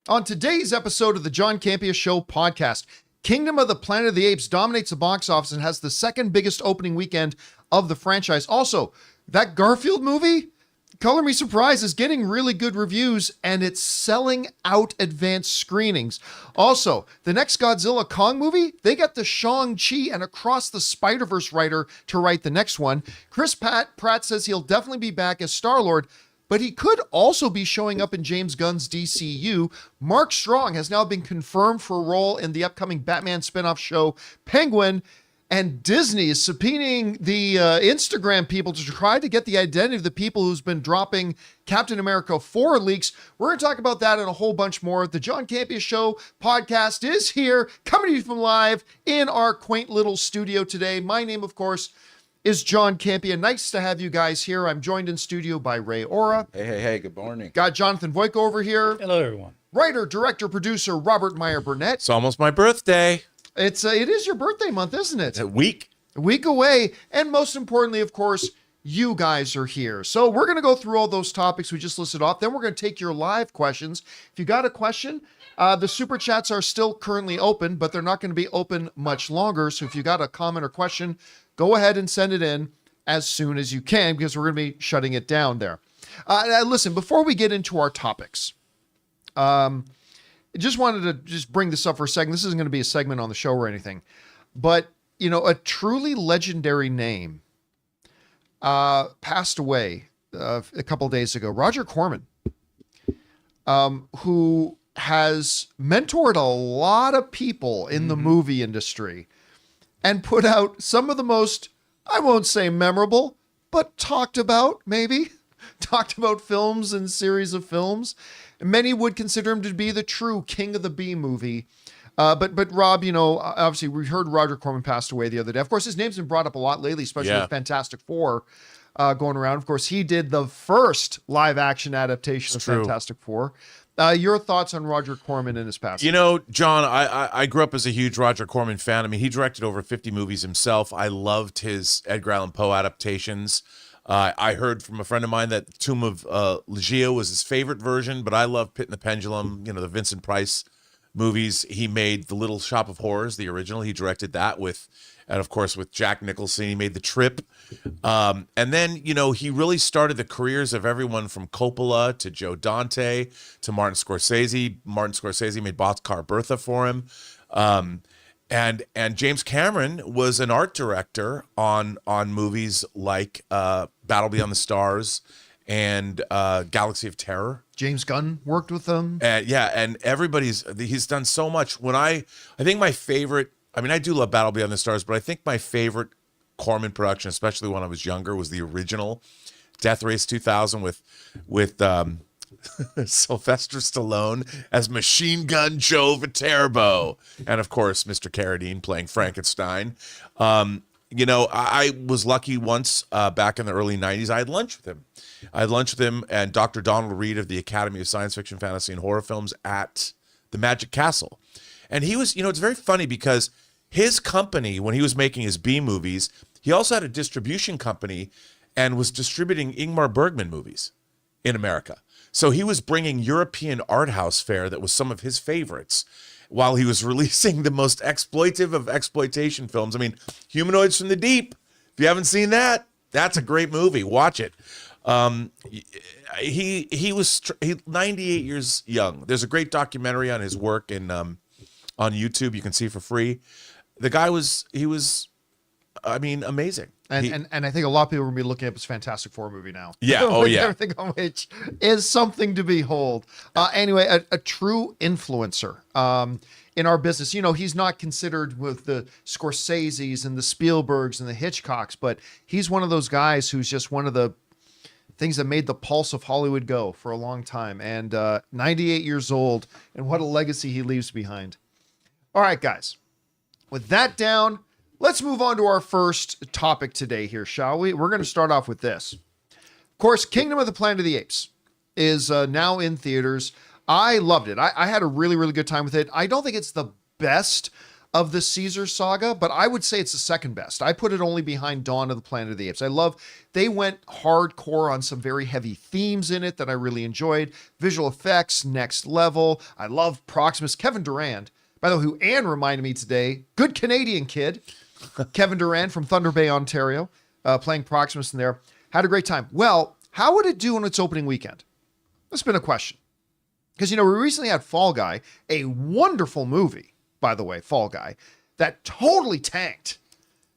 On today's episode of the John Campea Show podcast, Kingdom of the Planet of the Apes dominates the box office and has the second biggest opening weekend of the franchise. Also, that Garfield movie, color me surprised, is getting really good reviews and it's selling out advanced screenings. Also, the next Godzilla Kong movie, they got the Shang-Chi and Across the Spider-Verse writer to write the next one. Pratt says he'll definitely be back as Star-Lord, but he could also be showing up in James Gunn's DCU. Mark Strong has now been confirmed for a role in the upcoming Batman spinoff show Penguin. And Disney is subpoenaing the Instagram people to try to get the identity of the people who's been dropping Captain America 4 leaks. We're going to talk about that and a whole bunch more. The John Campea Show podcast is here, coming to you from live in our quaint little studio today. My name, of course, is John Campea. Nice to have you guys here. I'm joined in studio by Ray Ora. Hey, good morning. Got Jonathan Voico over here. Hello, everyone. Writer, director, producer, Robert Meyer Burnett. It's almost my birthday. It is your birthday month, isn't it? A week. A week away. And most importantly, of course, you guys are here. So we're going to go through all those topics we just listed off. Then we're going to take your live questions. If you got a question, the super chats are still currently open, but they're not going to be open much longer. So if you got a comment or question, go ahead and send it in as soon as you can, because we're going to be shutting it down there. Listen, before we get into our topics, I just wanted to just bring this up for a second. This isn't going to be a segment on the show or anything, but you know, a truly legendary name passed away a couple of days ago. Roger Corman, who has mentored a lot of people in the movie industry and put out some of the most, I won't say memorable, but talked about films and series of films. Many would consider him to be the true king of the B movie. But Rob, you know, obviously we heard Roger Corman passed away the other day. Of course, his name's been brought up a lot lately, especially with Fantastic Four going around. Of course, he did the first live action adaptation of Fantastic Four. Your thoughts on Roger Corman and his passing? You know, John, I grew up as a huge Roger Corman fan. I mean, he directed over 50 movies himself. I loved his Edgar Allan Poe adaptations. I heard from a friend of mine that Tomb of Ligeia was his favorite version, but I love Pit and the Pendulum, you know, the Vincent Price movies. He made The Little Shop of Horrors, the original. He directed that and of course with Jack Nicholson. He made The Trip. And then, you know, he really started the careers of everyone from Coppola to Joe Dante to Martin Scorsese. Martin Scorsese made Boxcar Bertha for him. And James Cameron was an art director on movies like Battle Beyond the Stars and Galaxy of Terror. James Gunn worked with them. And he's done so much. I think my favorite, I mean, I do love Battle Beyond the Stars, but I think my favorite Corman production, especially when I was younger, was the original Death Race 2000 with Sylvester Stallone as Machine Gun Joe Viterbo, and of course Mr. Carradine playing Frankenstein. You know, I was lucky once back in the early 90s. I had lunch with him and Dr. Donald Reed of the Academy of Science Fiction, Fantasy, and Horror Films at the Magic Castle. And he was, you know, it's very funny because his company, when he was making his B movies, he also had a distribution company and was distributing Ingmar Bergman movies in America. So he was bringing European art house fare that was some of his favorites while he was releasing the most exploitive of exploitation films. I mean, Humanoids from the Deep. If you haven't seen that, that's a great movie. Watch it. He was 98 years young. There's a great documentary on his work on YouTube. You can see for free. The guy was amazing. And I think a lot of people are going to be looking up his Fantastic Four movie now. Yeah, Everything on which is something to behold. Anyway, a true influencer in our business. You know, he's not considered with the Scorseses and the Spielbergs and the Hitchcocks, but he's one of those guys who's just one of the things that made the pulse of Hollywood go for a long time. And 98 years old, and what a legacy he leaves behind. All right, guys. With that down, let's move on to our first topic today here, shall we? We're going to start off with this. Of course, Kingdom of the Planet of the Apes is now in theaters. I loved it. I had a really, really good time with it. I don't think it's the best of the Caesar saga, but I would say it's the second best. I put it only behind Dawn of the Planet of the Apes. They went hardcore on some very heavy themes in it that I really enjoyed. Visual effects, next level. I love Proximus. Kevin Durand, by the way, who Anne reminded me today, good Canadian kid. Kevin Durand from Thunder Bay, Ontario, playing Proximus in there. Had a great time. Well, how would it do on its opening weekend? That's been a question. Because, we recently had Fall Guy, a wonderful movie, by the way, Fall Guy, that totally tanked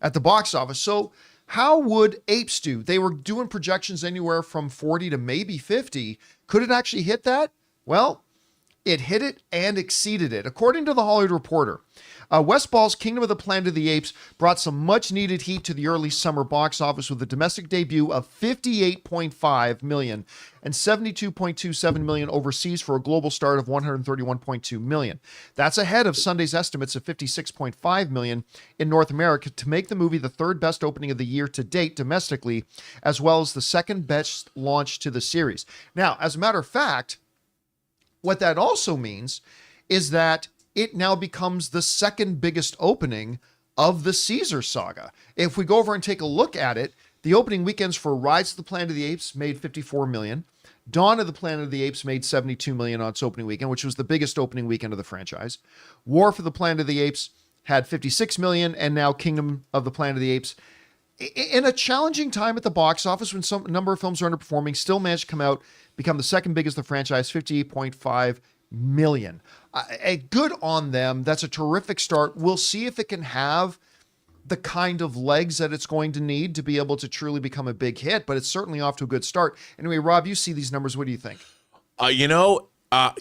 at the box office. So how would Apes do? They were doing projections anywhere from 40 to maybe 50. Could it actually hit that? Well, it hit it and exceeded it. According to the Hollywood Reporter, Westball's Kingdom of the Planet of the Apes brought some much needed heat to the early summer box office with a domestic debut of $58.5 million and $72.27 million overseas for a global start of $131.2 million. That's ahead of Sunday's estimates of $56.5 million in North America to make the movie the third best opening of the year to date domestically, as well as the second best launch to the series. Now, as a matter of fact, what that also means is that it now becomes the second biggest opening of the Caesar saga. If we go over and take a look at it, the opening weekends for Rise of the Planet of the Apes made $54 million. Dawn of the Planet of the Apes made $72 million on its opening weekend, which was the biggest opening weekend of the franchise. War for the Planet of the Apes had $56 million, and now Kingdom of the Planet of the Apes, in a challenging time at the box office when some number of films are underperforming, still managed to come out, become the second biggest of the franchise, $58.5 million. Good on them. That's a terrific start. We'll see if it can have the kind of legs that it's going to need to be able to truly become a big hit, but it's certainly off to a good start. Anyway, Rob, you see these numbers. What do you think?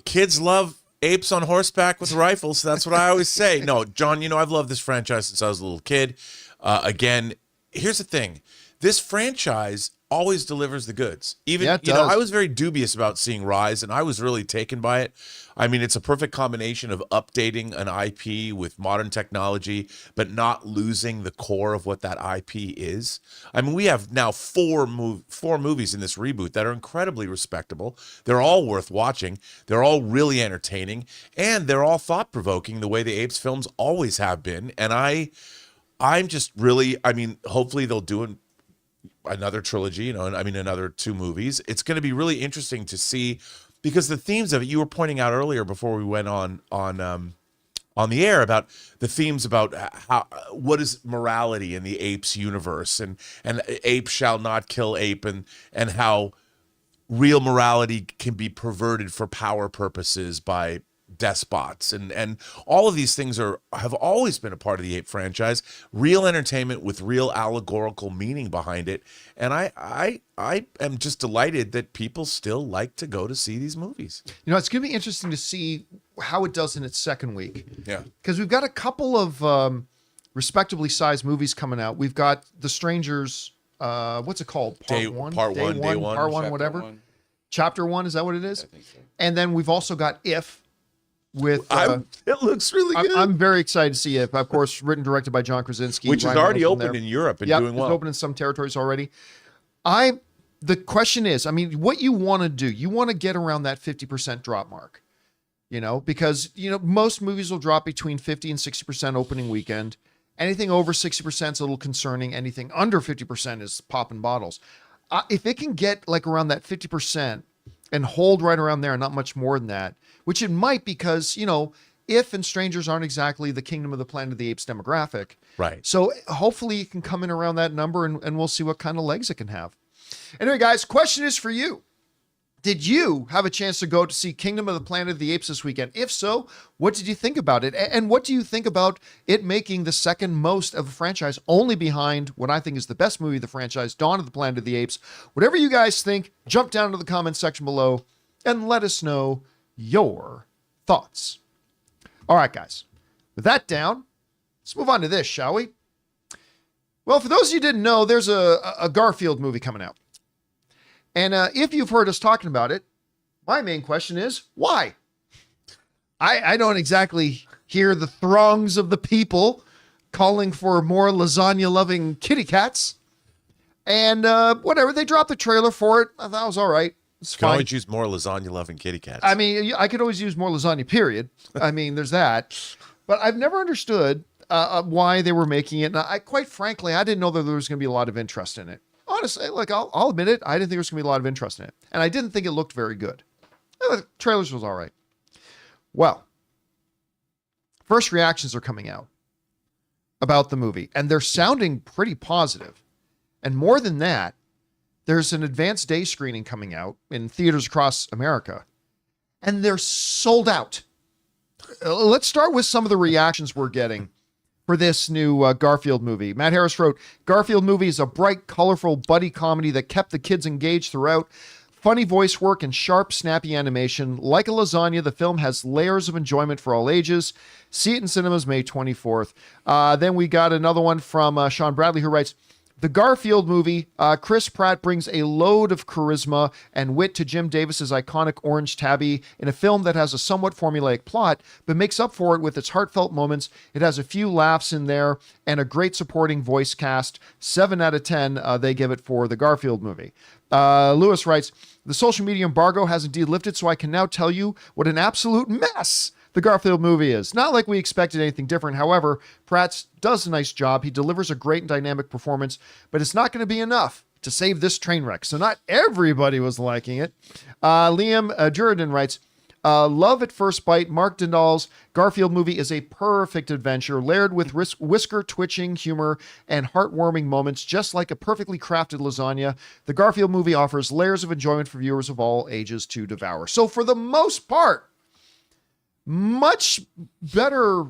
Kids love apes on horseback with rifles. That's what I always say. No, John, I've loved this franchise since I was a little kid. Again, here's the thing. This franchise always delivers the goods. Even, I was very dubious about seeing Rise, and I was really taken by it. I mean, it's a perfect combination of updating an IP with modern technology, but not losing the core of what that IP is. I mean, we have now four movies in this reboot that are incredibly respectable. They're all worth watching. They're all really entertaining, and they're all thought-provoking the way the Apes films always have been. And I'm just really, hopefully they'll do another trilogy, another two movies. It's going to be really interesting to see, because the themes of it, you were pointing out earlier before we went on the air, about the themes about what is morality in the Apes universe, and ape shall not kill ape, and how real morality can be perverted for power purposes by despots, and all of these things have always been a part of the Ape franchise. Real entertainment with real allegorical meaning behind it, and I am just delighted that people still like to go to see these movies. It's going to be interesting to see how it does in its second week. Yeah, because we've got a couple of respectably sized movies coming out. We've got The Strangers. What's it called? Day one, whatever. Chapter 1, is that what it is? I think so. And then we've also got If. It looks really good. I'm very excited to see it. Of course, written directed by John Krasinski, which is already opened in Europe and doing well. It's open in some territories already. The question is, what you want to do? You want to get around that 50% drop mark, because most movies will drop between 50 and 60% opening weekend. Anything over 60% is a little concerning. Anything under 50% is popping bottles. If it can get like around that 50% and hold right around there, and not much more than that, which it might, because, If and Strangers aren't exactly the Kingdom of the Planet of the Apes demographic. Right. So hopefully you can come in around that number, and we'll see what kind of legs it can have. Anyway, guys, question is for you. Did you have a chance to go to see Kingdom of the Planet of the Apes this weekend? If so, what did you think about it? And what do you think about it making the second most of the franchise, only behind what I think is the best movie of the franchise, Dawn of the Planet of the Apes? Whatever you guys think, jump down to the comments section below and let us know your thoughts. All right, guys. With that down, let's move on to this, shall we? Well, for those of you who didn't know, there's a Garfield movie coming out. And if you've heard us talking about it, my main question is, why? I don't exactly hear the throngs of the people calling for more lasagna-loving kitty cats. And whatever, they dropped the trailer for it. I thought it was all right. It's fine. Can always use more lasagna-loving kitty cats. I could always use more lasagna, period. There's that. But I've never understood why they were making it. And quite frankly, I didn't know that there was going to be a lot of interest in it. Honestly, like I'll admit it, I didn't think there was going to be a lot of interest in it. And I didn't think it looked very good. The trailers was all right. Well, first reactions are coming out about the movie, and they're sounding pretty positive. And more than that, there's an advanced day screening coming out in theaters across America, and they're sold out. Let's start with some of the reactions we're getting for this new Garfield movie. Matt Harris wrote, Garfield movie is a bright, colorful buddy comedy that kept the kids engaged throughout. Funny voice work and sharp, snappy animation. Like a lasagna, the film has layers of enjoyment for all ages. See it in cinemas May 24th. Then we got another one from Sean Bradley, who writes, the Garfield movie, Chris Pratt brings a load of charisma and wit to Jim Davis's iconic orange tabby in a film that has a somewhat formulaic plot, but makes up for it with its heartfelt moments. It has a few laughs in there and a great supporting voice cast. 7 out of 10, they give it for the Garfield movie. Lewis writes, the social media embargo has indeed lifted, so I can now tell you what an absolute mess the Garfield movie is. Not like we expected anything different. However, Pratt does a nice job. He delivers a great and dynamic performance, but it's not going to be enough to save this train wreck. So not everybody was liking it. Liam Juridan writes, love at first bite. Mark Dindal's Garfield movie is a perfect adventure, layered with whisker-twitching humor and heartwarming moments, just like a perfectly crafted lasagna. The Garfield movie offers layers of enjoyment for viewers of all ages to devour. So for the most part, much better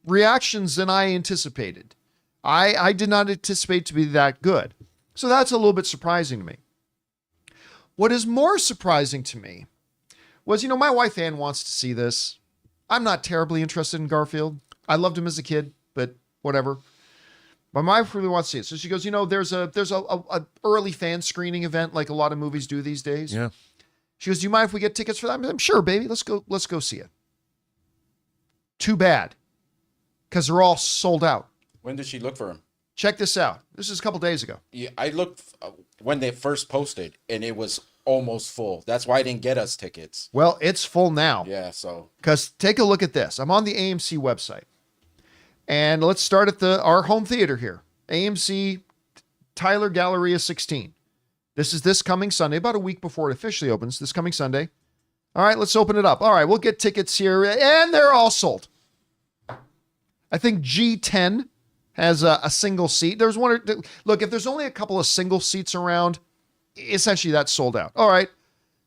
reactions than I anticipated. I did not anticipate to be that good. So that's a little bit surprising to me. What is more surprising to me was, my wife Ann wants to see this. I'm not terribly interested in Garfield. I loved him as a kid, but whatever. My wife really wants to see it. So she goes, there's a early fan screening event like a lot of movies do these days. Yeah. She goes, do you mind if we get tickets for that? I'm sure, baby. Let's go see it. Too bad, because they're all sold out. When did she look for him? Check this out. This is a couple days ago. Yeah, I looked when they first posted, and it was almost full. That's why I didn't get us tickets. Well, it's full now. Yeah, so. Because take a look at this. I'm on the AMC website. And let's start at our home theater here. AMC Tyler Galleria 16. This is this coming Sunday, about a week before it officially opens, this coming Sunday. All right, let's open it up. All right, we'll get tickets here, and they're all sold. I think G10 has a single seat. There's one. Look, if there's only a couple of single seats around, essentially that's sold out. All right,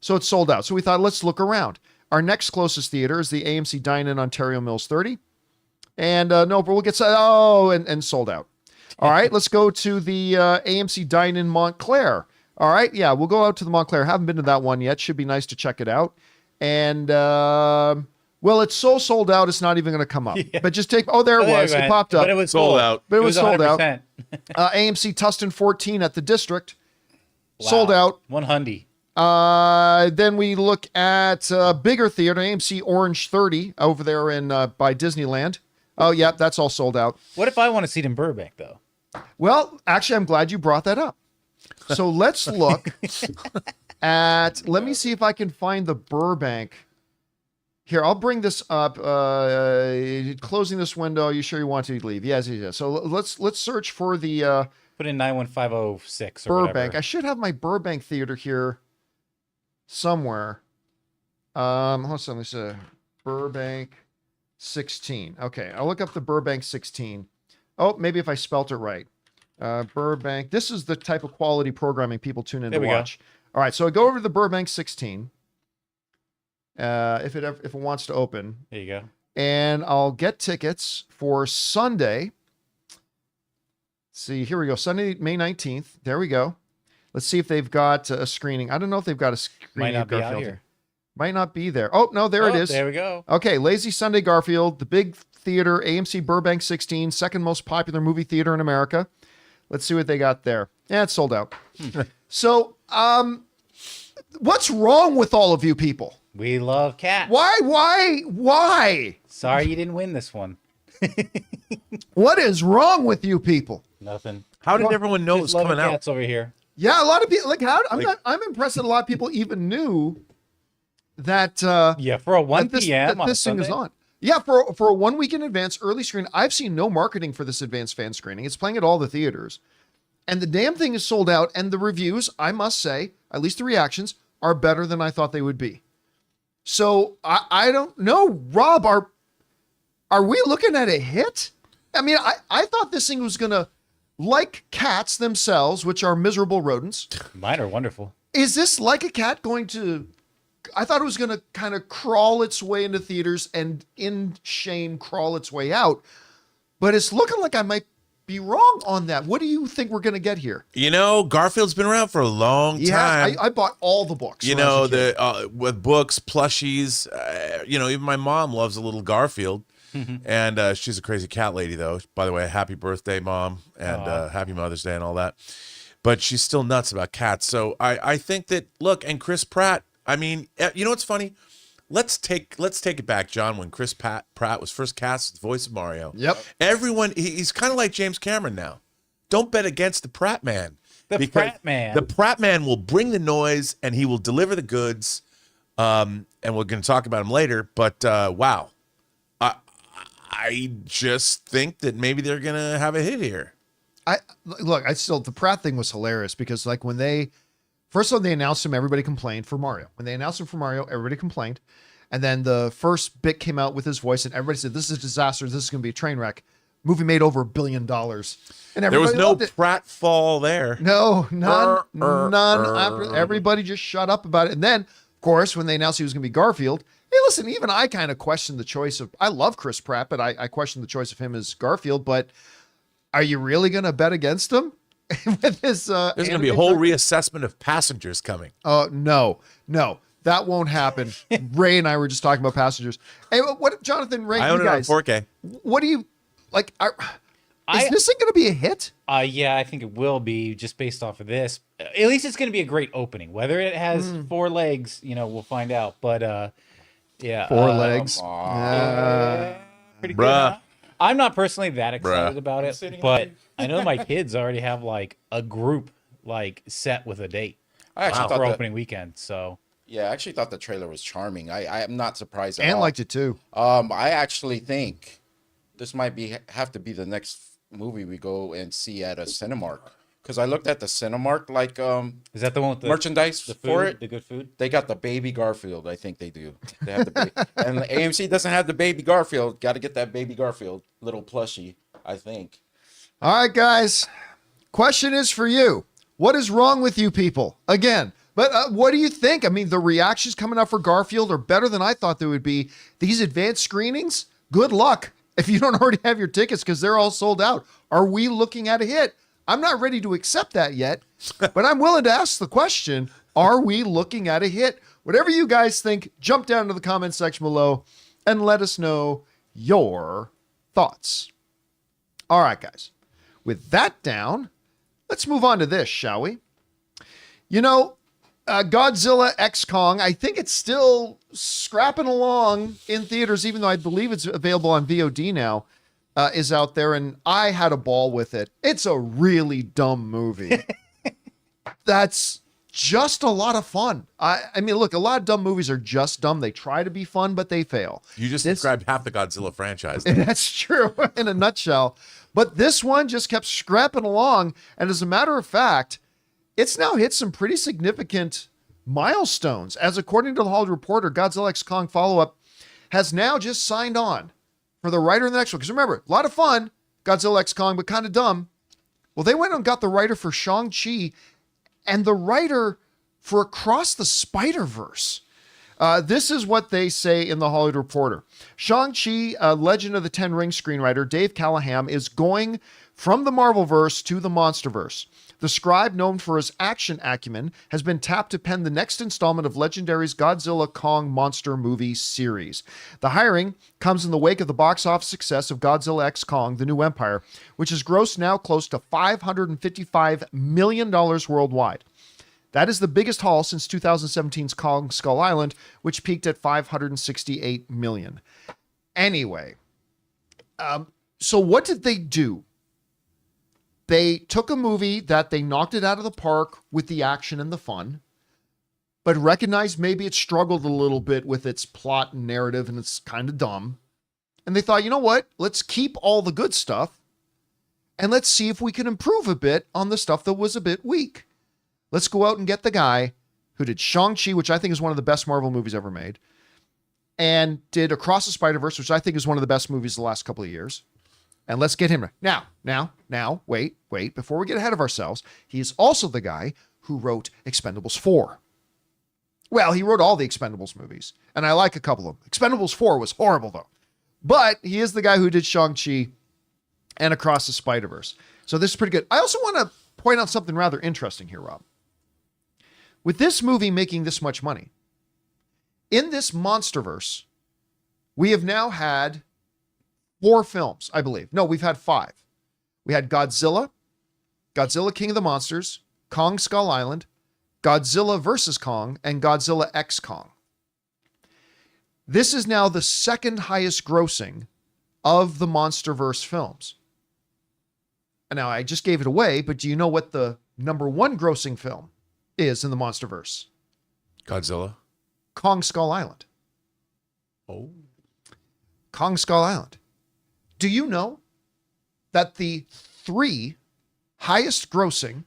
so it's sold out. So we thought, let's look around. Our next closest theater is the AMC Dine-In Ontario Mills 30. And no, but we'll get and sold out. All right, let's go to the AMC Dine-In Montclair. All right, yeah, we'll go out to the Montclair. Haven't been to that one yet. Should be nice to check it out. And, well, it's so sold out, it's not even going to come up. Yeah. But just there it was. It popped up. But it was sold out. But it was sold 100%. out. AMC Tustin 14 at the District. Wow. Sold out. 100. Then we look at bigger theater, AMC Orange 30 over there by Disneyland. Oh, yeah, that's all sold out. What if I want to see it in Burbank, though? Well, actually, I'm glad you brought that up. So let's look let me see if I can find the Burbank. Here, I'll bring this up. Closing this window. Are you sure you want to leave? Yes. So let's search for the put in 91506 or Burbank. whatever. I should have my Burbank theater here somewhere. Hold on, let me see. Burbank 16. Okay, I'll look up the Burbank 16. Oh, maybe if I spelt it right. Burbank. This is the type of quality programming people tune in to watch. All right, so I go over to the Burbank 16. If it wants to open. There you go. And I'll get tickets for Sunday. See, here we go. Sunday, May 19th. There we go. Let's see if they've got a screening. I don't know if they've got a screening. Might not of be Garfield out here. Might not be there. Oh, no, there it is. There we go. Okay, Lazy Sunday Garfield, the big theater, AMC Burbank 16, second most popular movie theater in America. Let's see what they got there. Yeah, it's sold out. So, what's wrong with all of you people? We love cats. Why? Sorry you didn't win this one. What is wrong with you people? Nothing. How did everyone know it was Just coming loving out? cats over here. Yeah, a lot of people I'm impressed that a lot of people even knew that Yeah, for a 1 that this, p.m. that this thing is on. Yeah, for a 1 week in advance early screen, I've seen no marketing for this advanced fan screening. It's playing at all the theaters. And the damn thing is sold out, and the reviews, I must say, at least the reactions, are better than I thought they would be. So I don't know, Rob, are we looking at a hit? I mean, I thought this thing was gonna, like cats themselves, which are miserable rodents. Mine are wonderful. Is this like a cat going to, I thought it was going to kind of crawl its way into theaters and in shame crawl its way out. But it's looking like I might be wrong on that. What do you think we're going to get here? You know, Garfield's been around for a long time. I bought all the books. You when I know, was a kid. with books, plushies. You know, even my mom loves a little Garfield. And she's a crazy cat lady, though. By the way, happy birthday, Mom, and happy Mother's Day and all that. But she's still nuts about cats. So I think that, look, and Chris Pratt, I mean, you know what's funny? Let's take it back, John, when Chris Pratt was first cast as the voice of Mario. Yep. Everyone, he's kind of like James Cameron now. Don't bet against the Pratt man. The Pratt man. The Pratt man will bring the noise and he will deliver the goods. And we're going to talk about him later. But wow. I just think that maybe they're going to have a hit here. The Pratt thing was hilarious because like when they announced him, everybody complained for Mario. When they announced him for Mario, everybody complained. And then the first bit came out with his voice and everybody said, this is a disaster. This is going to be a train wreck. Movie made over $1 billion. And There was no loved it. Pratt fall there. No, none. After everybody just shut up about it. And then, of course, when they announced he was going to be Garfield, hey, listen, even I kind of questioned the choice of, I love Chris Pratt, but I questioned the choice of him as Garfield. But are you really going to bet against him? With this, There's going to be a whole reassessment of Passengers coming. No, that won't happen. Ray and I were just talking about Passengers. Hey, what, Jonathan, Ray, I you own it on guys, 4K. what do you, like, is this thing going to be a hit? Yeah, I think it will be just based off of this. At least it's going to be a great opening. Whether it has 4 legs, we'll find out. But yeah, 4 legs. Pretty good. Bruh. Huh? I'm not personally that excited about it, but I know my kids already have like a group like set with a date I actually for thought opening weekend. So I actually thought the trailer was charming. I am not surprised at And all. liked it too. I actually think this might have to be the next movie we go and see at a Cinemark. Because I looked at the Cinemark, like is that the one with the merchandise the food, for it. the good food? They got the baby Garfield. I think they do. They have the baby. And the AMC doesn't have the baby Garfield. Got to get that baby Garfield little plushie, I think. All right, guys. Question is for you. What is wrong with you people? Again, but what do you think? I mean, the reactions coming up for Garfield are better than I thought they would be. These advanced screenings, good luck if you don't already have your tickets because they're all sold out. Are we looking at a hit? I'm not ready to accept that yet, but I'm willing to ask the question, are we looking at a hit? Whatever you guys think, jump down to the comment section below and let us know your thoughts. All right, guys. With that down, let's move on to this, shall we? Godzilla X Kong, I think it's still scrapping along in theaters, even though I believe it's available on VOD now. Is out there, and I had a ball with it. It's a really dumb movie. That's just a lot of fun. I mean, look, a lot of dumb movies are just dumb. They try to be fun, but they fail. You just described half the Godzilla franchise. That's true in a nutshell. But this one just kept scrapping along, and as a matter of fact, it's now hit some pretty significant milestones. As according to the Hollywood Reporter, Godzilla X Kong follow-up has now just signed on for the writer in the next one. Because remember, a lot of fun, Godzilla X Kong, but kind of dumb. Well, they went and got the writer for Shang-Chi and the writer for Across the Spider-Verse. This is what they say in the Hollywood Reporter. Shang-Chi, Legend of the Ten Rings screenwriter Dave Callahan is going from the Marvelverse to the Monsterverse. The scribe, known for his action acumen, has been tapped to pen the next installment of Legendary's Godzilla Kong monster movie series. The hiring comes in the wake of the box office success of Godzilla X Kong: The New Empire, which has grossed now close to $555 million worldwide. That is the biggest haul since 2017's Kong Skull Island, which peaked at $568 million. Anyway, so what did they do? They took a movie that they knocked it out of the park with the action and the fun, but recognized maybe it struggled a little bit with its plot and narrative and it's kind of dumb. And they thought, you know what? Let's keep all the good stuff and let's see if we can improve a bit on the stuff that was a bit weak. Let's go out and get the guy who did Shang-Chi, which I think is one of the best Marvel movies ever made, and did Across the Spider-Verse, which I think is one of the best movies the last couple of years. And let's get him. Now, wait, before we get ahead of ourselves, he is also the guy who wrote Expendables 4. Well, he wrote all the Expendables movies, and I like a couple of them. Expendables 4 was horrible, though. But he is the guy who did Shang-Chi and Across the Spider-Verse. So this is pretty good. I also want to point out something rather interesting here, Rob. With this movie making this much money, in this Monsterverse, we have now had 4 films, I believe. No, we've had 5. We had Godzilla, Godzilla King of the Monsters, Kong Skull Island, Godzilla vs. Kong, and Godzilla X Kong. This is now the second highest grossing of the Monsterverse films. And now I just gave it away, but do you know what the number 1 grossing film is in the Monsterverse? Godzilla. Kong Skull Island. Oh. Kong Skull Island. Do you know that the 3 highest grossing,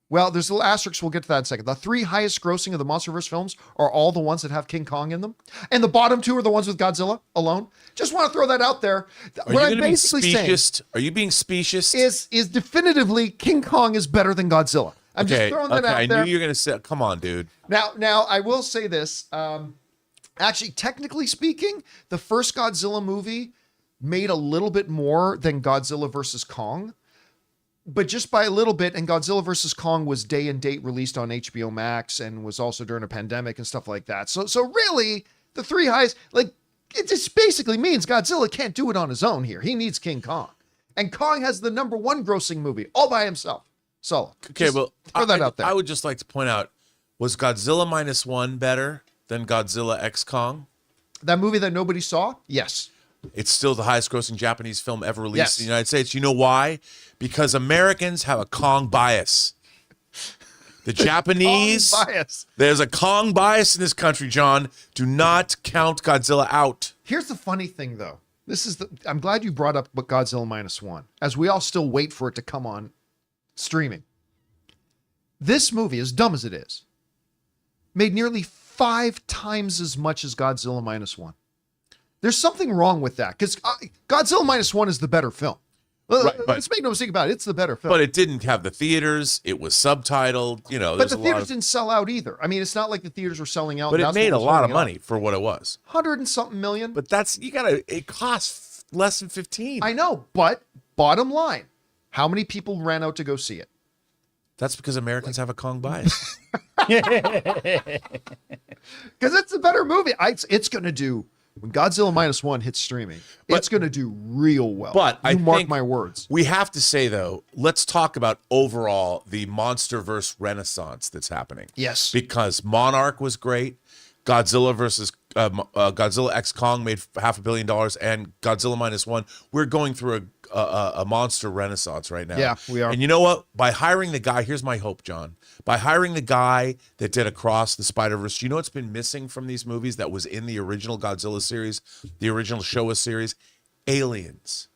well, there's a little asterisk, we'll get to that in a second. The 3 highest grossing of the Monsterverse films are all the ones that have King Kong in them. And the bottom 2 are the ones with Godzilla alone. Just want to throw that out there. What I'm basically saying are you being specious? is definitively King Kong is better than Godzilla. I'm just throwing that out there. I knew you were going to say, come on, dude. Now I will say this. Actually, technically speaking, the first Godzilla movie made a little bit more than Godzilla vs. Kong, but just by a little bit. And Godzilla vs. Kong was day and date released on HBO Max and was also during a pandemic and stuff like that. So really, the 3 highest, like, it just basically means Godzilla can't do it on his own here. He needs King Kong. And Kong has the number 1 grossing movie all by himself. So, okay, well, throw that out there. I would just like to point out, was Godzilla -1 better than Godzilla X Kong? That movie that nobody saw? Yes. It's still the highest grossing Japanese film ever released Yes. in the United States. You know why? Because Americans have a Kong bias. The Japanese, Kong bias. there's a Kong bias in this country, John. Do not count Godzilla out. Here's the funny thing, though. I'm glad you brought up Godzilla -1, as we all still wait for it to come on streaming. This movie, as dumb as it is, made nearly 5 times as much as Godzilla -1. There's something wrong with that, because Godzilla -1 is the better film. Right, but- Let's make no mistake about it. It's the better film. But it didn't have the theaters. It was subtitled. You know, But there's the a lot theaters of, didn't sell out either. I mean, it's not like the theaters were selling out. but and it that's made a what was lot of holding it up. money for what it was. 100 and something million. But it costs less than 15. I know, but bottom line, how many people ran out to go see it? That's because Americans have a Kong bias. Because it's a better movie. It's going to do, when Godzilla -1 hits streaming, it's going to do real well. But you I mark think my words. We have to say, though, let's talk about overall the Monsterverse renaissance that's happening. Yes. Because Monarch was great. Godzilla versus Godzilla X Kong made $500 million, and Godzilla -1. We're going through a monster renaissance right now. Yeah, we are. And you know what? By hiring the guy, here's my hope, John. By hiring the guy that did Across the Spider-Verse, you know what's been missing from these movies that was in the original Godzilla series, the original Showa series? Aliens.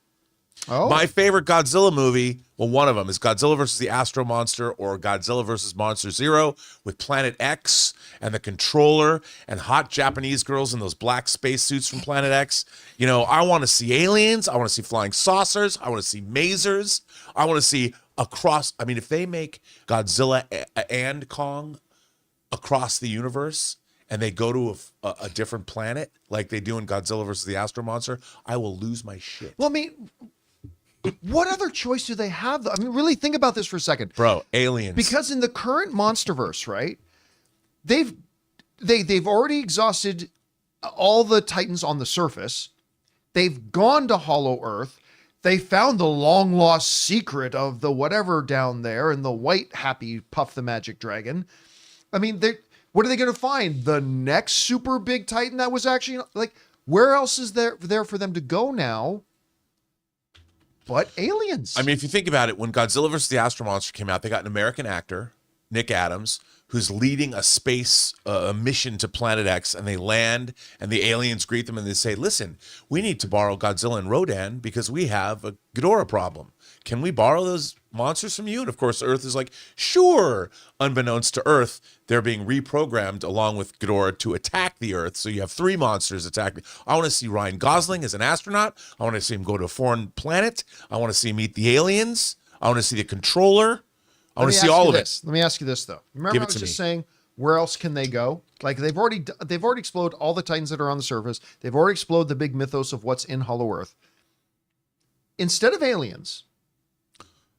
Oh, My favorite Godzilla movie, well, one of them is Godzilla versus the Astro Monster or Godzilla versus Monster Zero with Planet X and the controller and hot Japanese girls in those black spacesuits from Planet X. You know, I want to see aliens. I want to see flying saucers. I want to see masers. I want to see if they make Godzilla and Kong across the universe and they go to a different planet like they do in Godzilla versus the Astro Monster, I will lose my shit. well, I mean, what other choice do they have, though? I mean, really think about this for a second. Bro, aliens. Because in the current Monsterverse, right, they've already exhausted all the Titans on the surface. They've gone to Hollow Earth. They found the long lost secret of the whatever down there and the white happy Puff the Magic Dragon. I mean, what are they going to find? The next super big Titan that was actually, like, where else is there for them to go now but aliens? I mean, if you think about it, when Godzilla versus the Astro Monster came out, they got an American actor, Nick Adams, who's leading a space mission to Planet X, and they land, and the aliens greet them, and they say, "Listen, we need to borrow Godzilla and Rodan because we have a Ghidorah problem. Can we borrow those monsters from you?" And of course, Earth is like, "Sure." Unbeknownst to Earth, they're being reprogrammed along with Ghidorah to attack the Earth. So you have 3 monsters attacking. I want to see Ryan Gosling as an astronaut. I want to see him go to a foreign planet. I want to see him meet the aliens. I want to see the controller. I want to see all of it. Let me ask you this though. Remember, Give I it was to just me. saying, where else can they go? Like they've already exploded all the Titans that are on the surface. They've already exploded the big mythos of what's in Hollow Earth. Instead of aliens,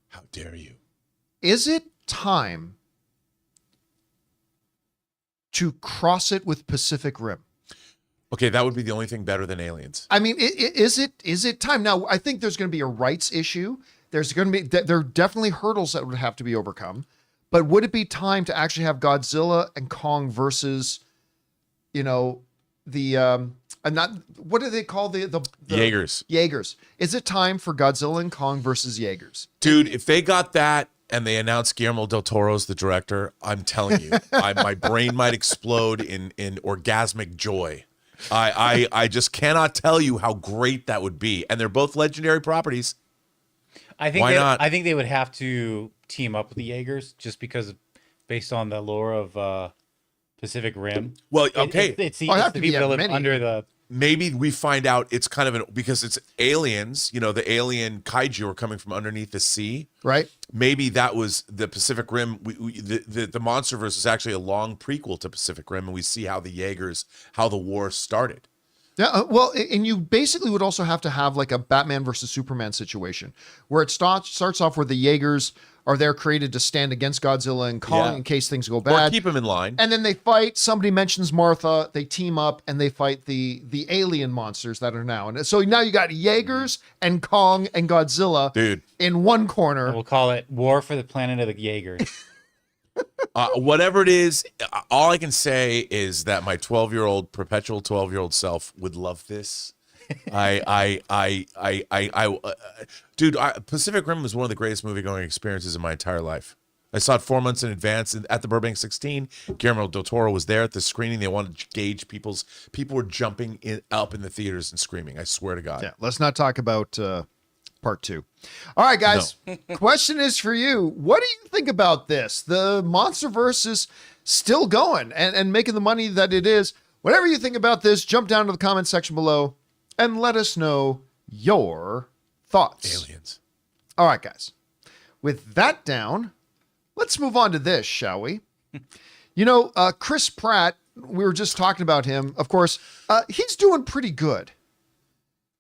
How dare you? is it time to cross it with Pacific Rim? Okay, that would be the only thing better than aliens. I mean, is it time? Now, I think there's going to be a rights issue. There are definitely hurdles that would have to be overcome. But would it be time to actually have Godzilla and Kong versus, what do they call the Jaegers. Jaegers. Is it time for Godzilla and Kong versus Jaegers? Dude, if they got that and they announced Guillermo del Toro's the director, I'm telling you, my brain might explode in orgasmic joy. I just cannot tell you how great that would be. And they're both legendary properties. I think Why not? I think they would have to team up with the Jaegers just because, based on the lore of Pacific Rim. Well, okay. It's the have to be people that live many. under the. Maybe we find out it's kind of because it's aliens, the alien kaiju are coming from underneath the sea. Right? Maybe that was the Pacific Rim. The Monsterverse is actually a long prequel to Pacific Rim, and we see how the war started. Yeah, well, and you basically would also have to have like a Batman versus Superman situation where it starts off where the Jaegers are there created to stand against Godzilla and Kong Yeah. in case things go Or bad. keep them in line. And then they fight. Somebody mentions Martha. They team up and they fight the alien monsters that are now. And so now you got Jaegers and Kong and Godzilla, Dude. in one corner. We'll call it War for the Planet of the Jaegers. Whatever it is, all I can say is that my perpetual 12-year-old self would love this. Dude, Pacific Rim was one of the greatest movie-going experiences in my entire life. I saw it 4 months in advance at the Burbank 16. Guillermo del Toro was there at the screening. They wanted to gauge people were jumping up in the theaters and screaming. I swear to God. Yeah, let's not talk about part 2. All right, guys. Question is for you. What do you think about this? The Monsterverse is still going and making the money that it is. Whatever you think about this, jump down to the comment section below and let us know your thoughts. Aliens. All right, guys. With that down, let's move on to this, shall we? Chris Pratt, we were just talking about him. Of course, he's doing pretty good.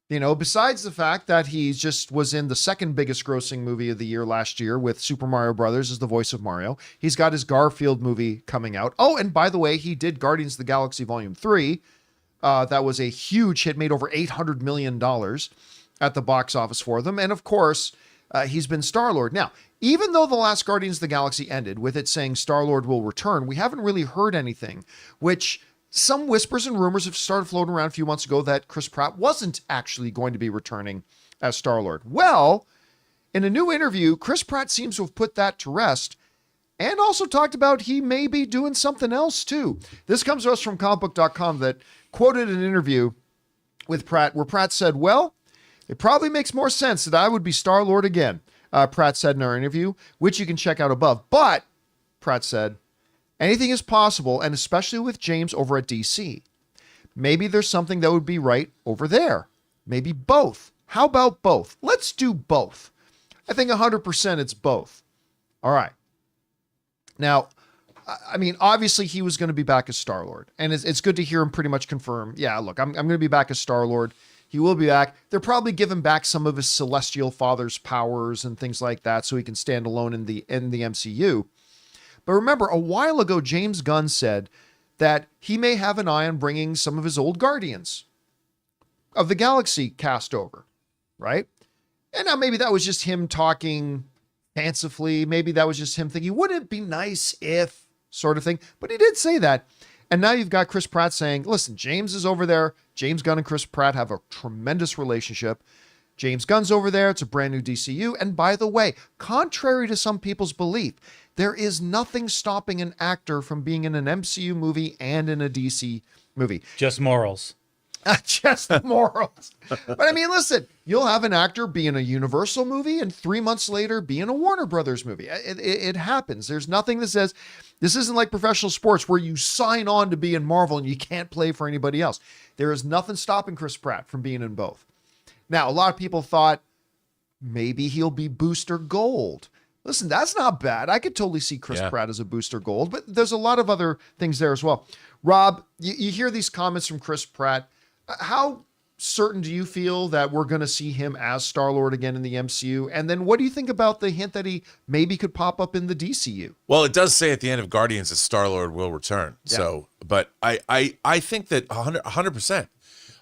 Besides the fact that he just was in the second biggest grossing movie of the year last year with Super Mario Brothers as the voice of Mario. He's got his Garfield movie coming out. Oh, and by the way, he did Guardians of the Galaxy Volume 3. That was a huge hit, made over $800 million at the box office for them. And of course, he's been Star-Lord. Now, even though the last Guardians of the Galaxy ended with it saying Star-Lord will return, we haven't really heard anything, which some whispers and rumors have started floating around a few months ago that Chris Pratt wasn't actually going to be returning as Star-Lord. Well, in a new interview, Chris Pratt seems to have put that to rest and also talked about he may be doing something else too. This comes to us from comicbook.com that quoted an interview with Pratt where Pratt said, "Well, it probably makes more sense that I would be Star-Lord again," Pratt said in our interview, which you can check out above. But, Pratt said, "Anything is possible, and especially with James over at DC. Maybe there's something that would be right over there. Maybe both. How about both? Let's do both." I think 100% it's both. All right. Now, I mean, obviously he was going to be back as Star-Lord, and it's good to hear him pretty much confirm, yeah, look, I'm going to be back as Star-Lord. He will be back. They'll probably give him back some of his celestial father's powers and things like that so he can stand alone in the MCU. But remember, a while ago, James Gunn said that he may have an eye on bringing some of his old Guardians of the Galaxy cast over, right? And now maybe that was just him talking fancifully. Maybe that was just him thinking, wouldn't it be nice if, sort of thing. But he did say that. And now you've got Chris Pratt saying, listen, James is over there. James Gunn and Chris Pratt have a tremendous relationship. James Gunn's over there. It's a brand new DCU. And by the way, contrary to some people's belief, There is nothing stopping an actor from being in an MCU movie and in a DC movie. Just morals. Just morals. But I mean, listen, you'll have an actor be in a Universal movie and 3 months later be in a Warner Brothers movie. It happens. There's nothing that says this isn't like professional sports where you sign on to be in Marvel and you can't play for anybody else. There is nothing stopping Chris Pratt from being in both. Now, a lot of people thought maybe he'll be Booster Gold. Listen, that's not bad. I could totally see Chris Pratt as a Booster Gold, but there's a lot of other things there as well. Rob, you hear these comments from Chris Pratt. How certain do you feel that we're going to see him as Star-Lord again in the MCU? And then what do you think about the hint that he maybe could pop up in the DCU? Well, it does say at the end of Guardians that Star-Lord will return. Yeah. So, but I think that 100%.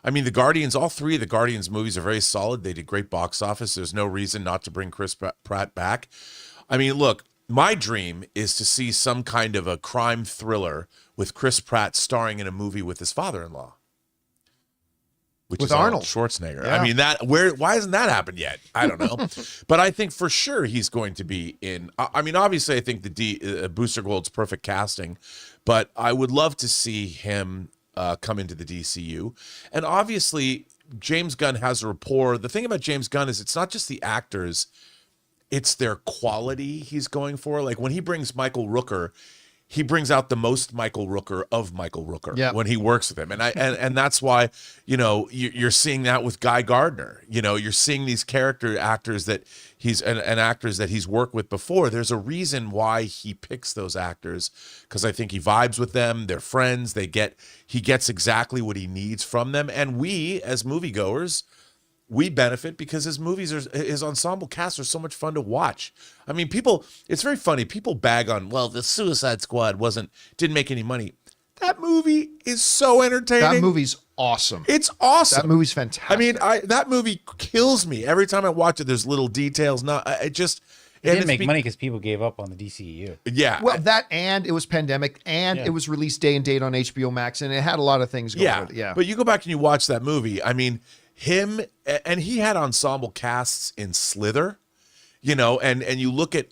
I mean, the Guardians, all three of the Guardians movies are very solid. They did great box office. There's no reason not to bring Chris Pratt back. I mean, look, my dream is to see some kind of a crime thriller with Chris Pratt starring in a movie with his father-in-law. Which with is Arnold Schwarzenegger. Yeah. I mean, why hasn't that happened yet? I don't know. But I think for sure he's going to be in. I mean, obviously, I think the Booster Gold's perfect casting, but I would love to see him come into the DCU. And obviously, James Gunn has a rapport. The thing about James Gunn is it's not just the actors, it's their quality he's going for. Like when he brings Michael Rooker, he brings out the most Michael Rooker of Michael Rooker when he works with him. And that's why, you know, you're seeing that with Guy Gardner. You know, you're seeing these character actors that he's and actors that he's worked with before. There's a reason why he picks those actors, because I think he vibes with them. They're friends. He gets exactly what he needs from them. And we, as moviegoers, we benefit because his movies his ensemble cast are so much fun to watch. I mean, it's very funny. People bag on, well, the Suicide Squad didn't make any money. That movie is so entertaining. That movie's awesome. It's awesome. That movie's fantastic. I mean, that movie kills me every time I watch it. There's little details. It didn't make money because people gave up on the DCEU. Yeah. Well, that and it was pandemic and it was released day and date on HBO Max, and it had a lot of things going with it. Yeah. But you go back and you watch that movie. I mean, him, and he had ensemble casts in Slither, you know, and you look at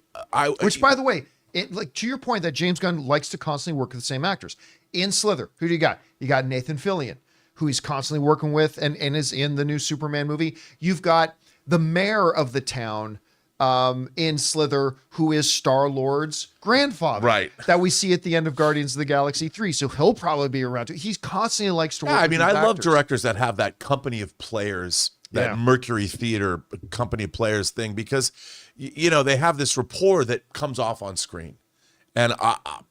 which, by the way, like to your point that James Gunn likes to constantly work with the same actors. In Slither, who do you got? You got Nathan Fillion, who he's constantly working with and is in the new Superman movie. You've got the mayor of the town in Slither, who is Star-Lord's grandfather, right? That we see at the end of Guardians of the Galaxy 3. So he'll probably be around too. He's constantly likes to work. I with mean, these I love actors. directors that have that company of players, that Mercury Theater company of players thing, because you know they have this rapport that comes off on screen. And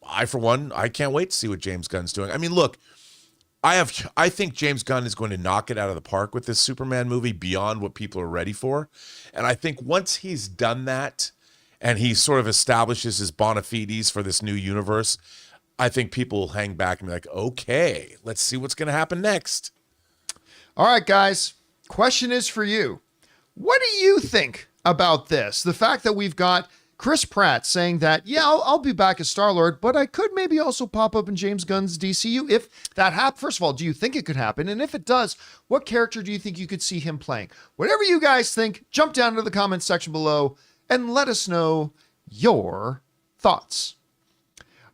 I for one, I can't wait to see what James Gunn's doing. I mean, look, I think James Gunn is going to knock it out of the park with this Superman movie beyond what people are ready for. And I think once he's done that and he sort of establishes his bona fides for this new universe, I think people will hang back and be like, okay, let's see what's going to happen next. All right, guys, question is for you. What do you think about this? The fact that we've got Chris Pratt saying that, yeah, I'll be back as Star-Lord, but I could maybe also pop up in James Gunn's DCU if that happens. First of all, do you think it could happen? And if it does, what character do you think you could see him playing? Whatever you guys think, jump down into the comments section below and let us know your thoughts.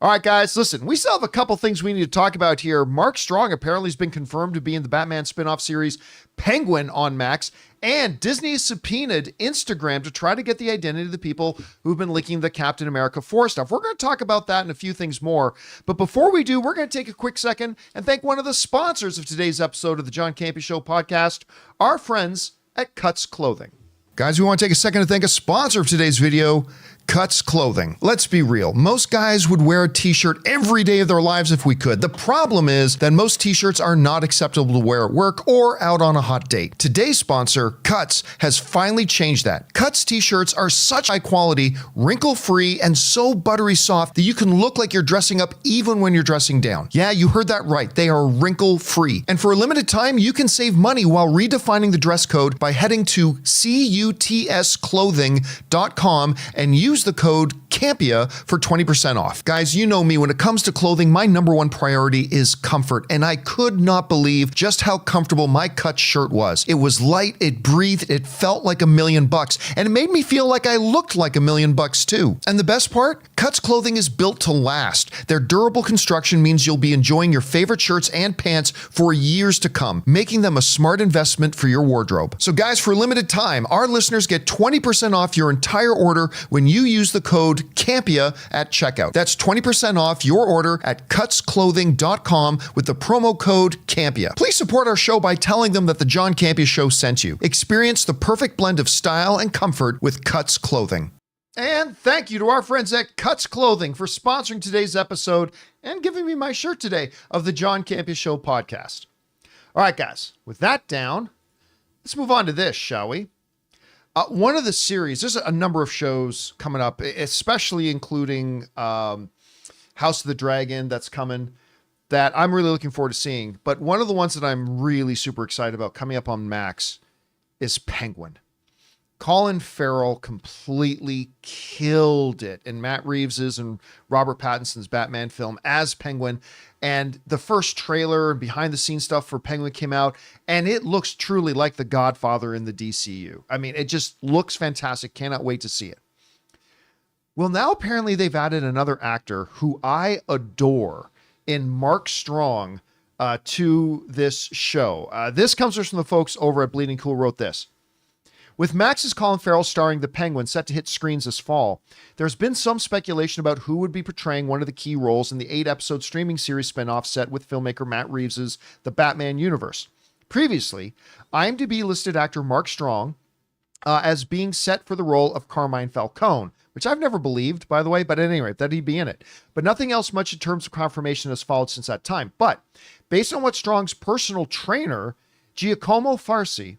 All right, guys, listen, we still have a couple things we need to talk about here. Mark Strong apparently has been confirmed to be in the Batman spinoff series Penguin on Max, and Disney has subpoenaed Instagram to try to get the identity of the people who've been leaking the Captain America 4 stuff. We're going to talk about that and a few things more. But before we do, we're going to take a quick second and thank one of the sponsors of today's episode of the John Campea Show podcast, our friends at Cuts Clothing. Guys, we want to take a second to thank a sponsor of today's video, Cuts Clothing. Let's be real. Most guys would wear a t-shirt every day of their lives if we could. The problem is that most t-shirts are not acceptable to wear at work or out on a hot date. Today's sponsor, Cuts, has finally changed that. Cuts t-shirts are such high quality, wrinkle-free, and so buttery soft that you can look like you're dressing up even when you're dressing down. Yeah, you heard that right. They are wrinkle-free. And for a limited time, you can save money while redefining the dress code by heading to cutsclothing.com and use the code Campea for 20% off. Guys, you know me, when it comes to clothing, my number one priority is comfort, and I could not believe just how comfortable my Cuts shirt was. It was light, it breathed, it felt like $1,000,000, and it made me feel like I looked like $1,000,000 too. And the best part? Cuts clothing is built to last. Their durable construction means you'll be enjoying your favorite shirts and pants for years to come, making them a smart investment for your wardrobe. So guys, for a limited time, our listeners get 20% off your entire order when you use the code Campea at checkout. That's 20% off your order at cutsclothing.com with the promo code Campea. Please support our show by telling them that the John Campea Show sent you. Experience the perfect blend of style and comfort with Cuts Clothing. And thank you to our friends at Cuts Clothing for sponsoring today's episode and giving me my shirt today of the John Campea Show podcast. All right, guys, with that down, let's move on to this, shall we? One of the series, there's a number of shows coming up, especially including House of the Dragon that's coming, that I'm really looking forward to seeing. But one of the ones that I'm really super excited about coming up on Max is Penguin. Colin Farrell completely killed it in Matt Reeves's and Robert Pattinson's Batman film as Penguin. And the first trailer and behind the scenes stuff for Penguin came out, and it looks truly like The Godfather in the DCU. I mean, it just looks fantastic. Cannot wait to see it. Well, now apparently they've added another actor who I adore in Mark Strong to this show. This comes from the folks over at Bleeding Cool wrote this. With Max's Colin Farrell starring the Penguin set to hit screens this fall, there's been some speculation about who would be portraying one of the key roles in the 8-episode streaming series spinoff set with filmmaker Matt Reeves's The Batman universe. Previously, IMDb listed actor Mark Strong as being set for the role of Carmine Falcone, which I've never believed, by the way, but at any rate, that he'd be in it. But nothing else much in terms of confirmation has followed since that time. But based on what Strong's personal trainer, Giacomo Farsi,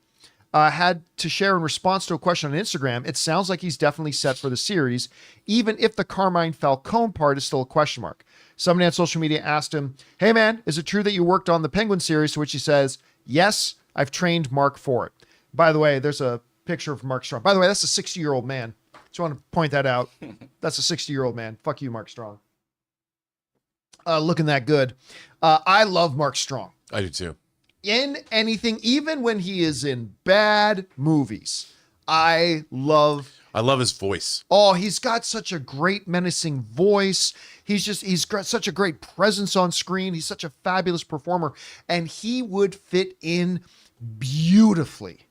had to share in response to a question on Instagram, it sounds like he's definitely set for the series, even if the Carmine Falcone part is still a question mark. Somebody on social media asked him, "Hey man, is it true that you worked on the Penguin series?" To which he says, "Yes, I've trained Mark for it." By the way, there's a picture of Mark Strong. By the way, that's a 60-year-old man. Just want to point that out. That's a 60-year-old man. Fuck you, Mark Strong. Looking that good. I love Mark Strong. I do too. In anything, even when he is in bad movies, I love his voice. Oh, he's got such a great menacing voice. He's got such a great presence on screen. He's such a fabulous performer, and he would fit in beautifully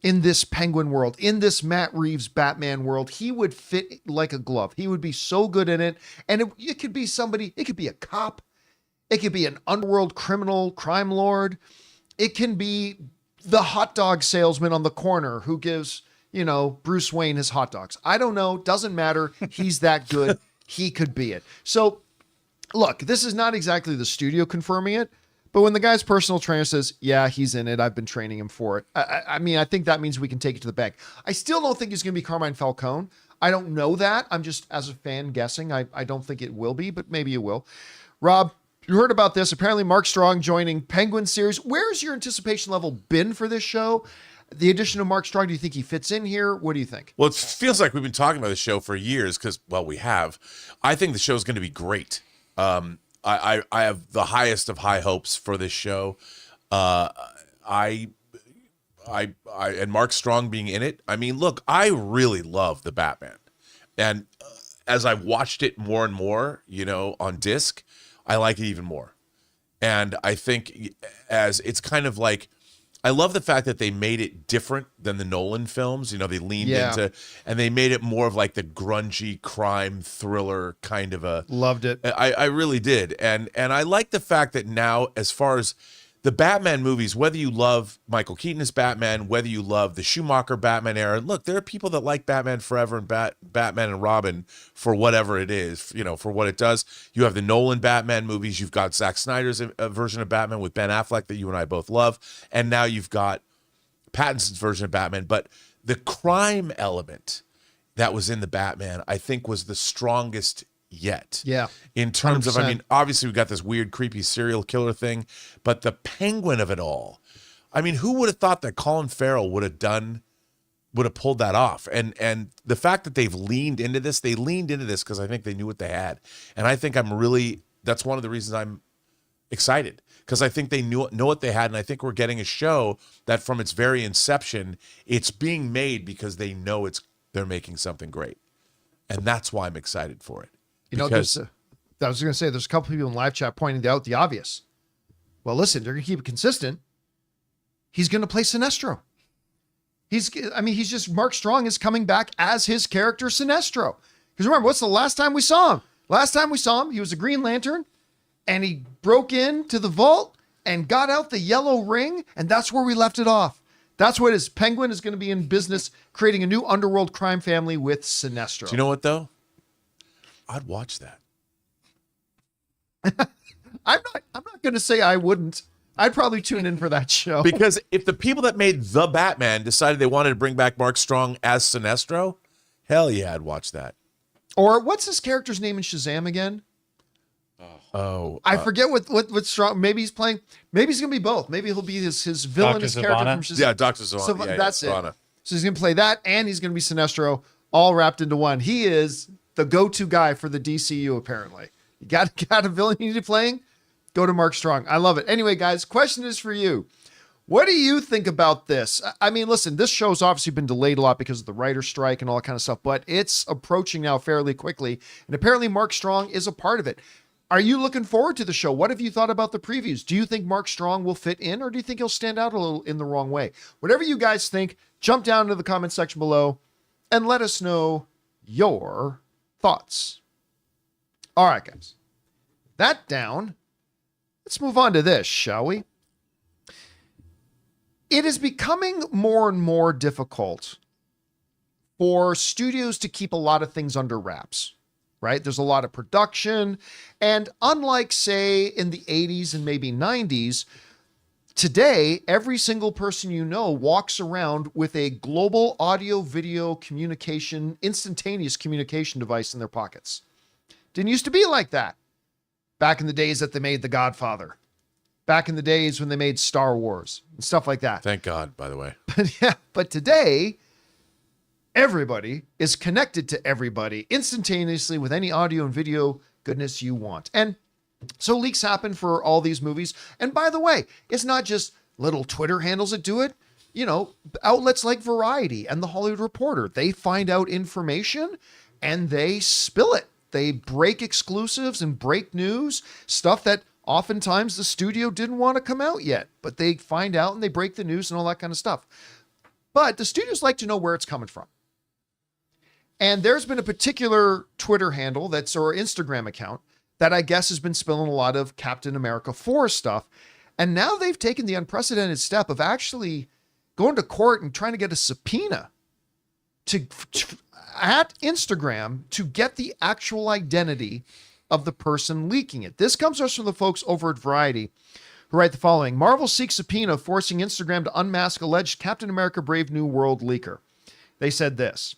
in this Penguin world, in this Matt Reeves Batman world. He would fit like a glove. He would be so good in it. And it could be somebody, it could be a cop. It could be an underworld criminal, crime lord. It can be the hot dog salesman on the corner who gives, Bruce Wayne his hot dogs. I don't know. Doesn't matter. He's that good. He could be it. So look, this is not exactly the studio confirming it, but when the guy's personal trainer says, yeah, he's in it, I've been training him for it. I mean, I think that means we can take it to the bank. I still don't think he's going to be Carmine Falcone. I don't know that. I'm just, as a fan, guessing. I don't think it will be, but maybe it will. Rob, you heard about this. Apparently, Mark Strong joining Penguin series. Where's your anticipation level been for this show? The addition of Mark Strong, do you think he fits in here? What do you think? Well, it feels like we've been talking about the show for years because, well, we have. I think the show is going to be great. I have the highest of high hopes for this show. And Mark Strong being in it. I mean, look, I really love the Batman, and as I've watched it more and more, on disc, I like it even more. And I think as it's kind of like, I love the fact that they made it different than the Nolan films. They leaned into, and they made it more of like the grungy crime thriller kind of a. Loved it. I really did. And I like the fact that now, as far as the Batman movies, whether you love Michael Keaton as Batman, whether you love the Schumacher Batman era, look, there are people that like Batman Forever and Batman and Robin for whatever it is, for what it does. You have the Nolan Batman movies. You've got Zack Snyder's version of Batman with Ben Affleck that you and I both love. And now you've got Pattinson's version of Batman. But the crime element that was in the Batman, I think, was the strongest yet. Yeah. In terms 100%. of, I mean, obviously we got this weird, creepy serial killer thing, but the Penguin of it all. I mean, who would have thought that Colin Farrell would have done would have pulled that off. And the fact that they've leaned into this, because I think they knew what they had. And I think that's one of the reasons I'm excited, because I think they know what they had. And I think we're getting a show that from its very inception, it's being made because they know they're making something great. And that's why I'm excited for it. You know, I was going to say, there's a couple people in live chat pointing out the obvious. Well, listen, they're going to keep it consistent. He's going to play Sinestro. He's just, Mark Strong is coming back as his character Sinestro. Because remember, what's the last time we saw him? Last time we saw him, he was a Green Lantern, and he broke into the vault and got out the yellow ring, and that's where we left it off. That's what his Penguin is going to be in business, creating a new underworld crime family with Sinestro. Do you know what, though? I'd watch that. I'm not going to say I wouldn't. I'd probably tune in for that show. Because if the people that made The Batman decided they wanted to bring back Mark Strong as Sinestro, hell yeah, I'd watch that. Or what's his character's name in Shazam again? I forget what Strong. Maybe he's playing. Maybe he's gonna be both. Maybe he'll be his villainous Dr. character Savannah? from Shazam. Yeah, Dr. Savannah. That's it. Savannah. So he's gonna play that, and he's gonna be Sinestro, all wrapped into one. He is the go-to guy for the DCU. Apparently, you got a villain you need to playing. Go to Mark Strong. I love it. Anyway, guys, question is for you. What do you think about this? I mean, listen, this show's obviously been delayed a lot because of the writer's strike and all that kind of stuff, but it's approaching now fairly quickly. And apparently Mark Strong is a part of it. Are you looking forward to the show? What have you thought about the previews? Do you think Mark Strong will fit in, or do you think he'll stand out a little in the wrong way? Whatever you guys think, jump down to the comment section below and let us know your thoughts. All right, guys. That down. Let's move on to this, shall we? It is becoming more and more difficult for studios to keep a lot of things under wraps, right? There's a lot of production. And unlike, say, in the 80s and maybe 90s, today, every single person you know walks around with a global audio, video communication, instantaneous communication device in their pockets. Didn't used to be like that. Back in the days that they made The Godfather. Back in the days when they made Star Wars and stuff like that. Thank God, by the way. But today, everybody is connected to everybody instantaneously with any audio and video goodness you want. And so leaks happen for all these movies. And by the way, it's not just little Twitter handles that do it. You know, outlets like Variety and The Hollywood Reporter, they find out information and they spill it. They break exclusives and break news, stuff that oftentimes the studio didn't want to come out yet, but they find out and they break the news and all that kind of stuff. But the studios like to know where it's coming from. And there's been a particular Twitter handle or Instagram account that I guess has been spilling a lot of Captain America 4 stuff. And now they've taken the unprecedented step of actually going to court and trying to get a subpoena at Instagram to get the actual identity of the person leaking it. This comes to us from the folks over at Variety, who write the following. Marvel seeks subpoena forcing Instagram to unmask alleged Captain America Brave New World leaker. They said this.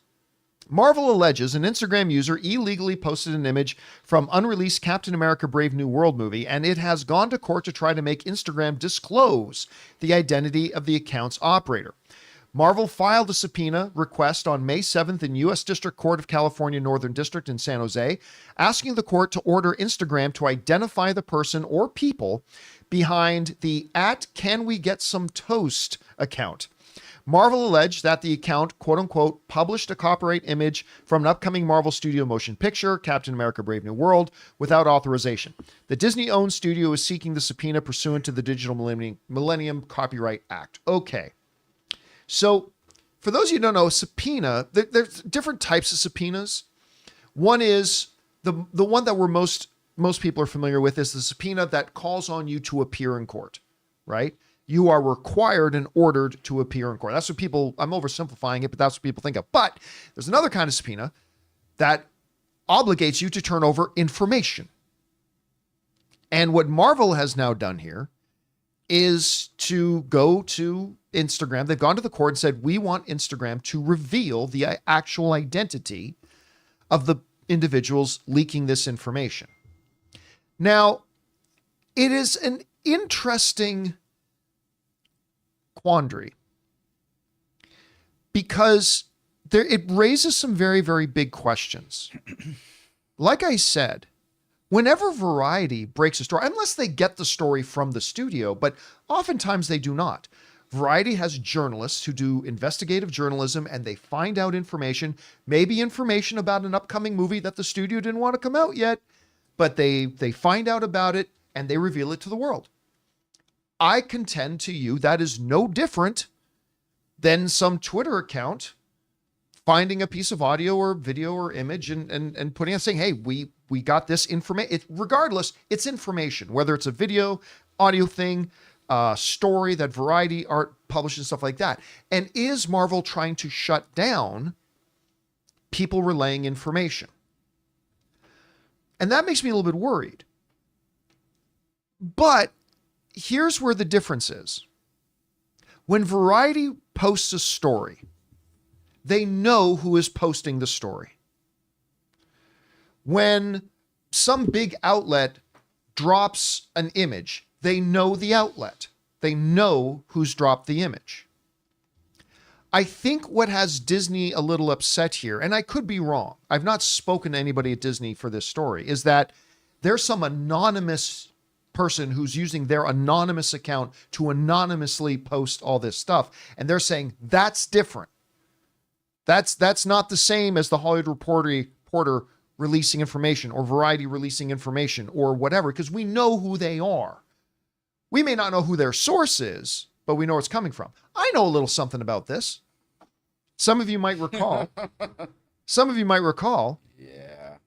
Marvel alleges an Instagram user illegally posted an image from unreleased Captain America Brave New World movie, and it has gone to court to try to make Instagram disclose the identity of the account's operator. Marvel filed a subpoena request on May 7th in U.S. District Court of California Northern District in San Jose, asking the court to order Instagram to identify the person or people behind the @CanWeGetSomeToast account. Marvel alleged that the account, quote-unquote, published a copyright image from an upcoming Marvel Studio motion picture, Captain America Brave New World, without authorization. The Disney-owned studio is seeking the subpoena pursuant to the Digital Millennium Copyright Act. Okay. So, for those of you who don't know, a subpoena, there's different types of subpoenas. One is, the one that most people are familiar with is the subpoena that calls on you to appear in court, right? You are required and ordered to appear in court. That's what people, I'm oversimplifying it, but that's what people think of. But there's another kind of subpoena that obligates you to turn over information. And what Marvel has now done here is to go to Instagram. They've gone to the court and said, we want Instagram to reveal the actual identity of the individuals leaking this information. Now, it is an interesting quandary because it raises some very, very big questions. Like I said, whenever Variety breaks a story, unless they get the story from the studio, but oftentimes they do not. Variety has journalists who do investigative journalism, and they find out information, maybe information about an upcoming movie that the studio didn't want to come out yet, but they find out about it and they reveal it to the world. I contend to you that is no different than some Twitter account finding a piece of audio or video or image and putting it, saying, hey, we got this information. Regardless, it's information, whether it's a video, audio thing, story that Variety art publishes, stuff like that. And is Marvel trying to shut down people relaying information? And that makes me a little bit worried. But here's where the difference is. When Variety posts a story, they know who is posting the story. When some big outlet drops an image, they know the outlet. They know who's dropped the image. I think what has Disney a little upset here, and I could be wrong, I've not spoken to anybody at Disney for this story, is that there's some anonymous person who's using their anonymous account to anonymously post all this stuff. And they're saying that's different. That's not the same as the Hollywood Reporter releasing information or Variety releasing information or whatever, because we know who they are. We may not know who their source is, but we know where it's coming from. I know a little something about this. Some of you might recall. Yeah.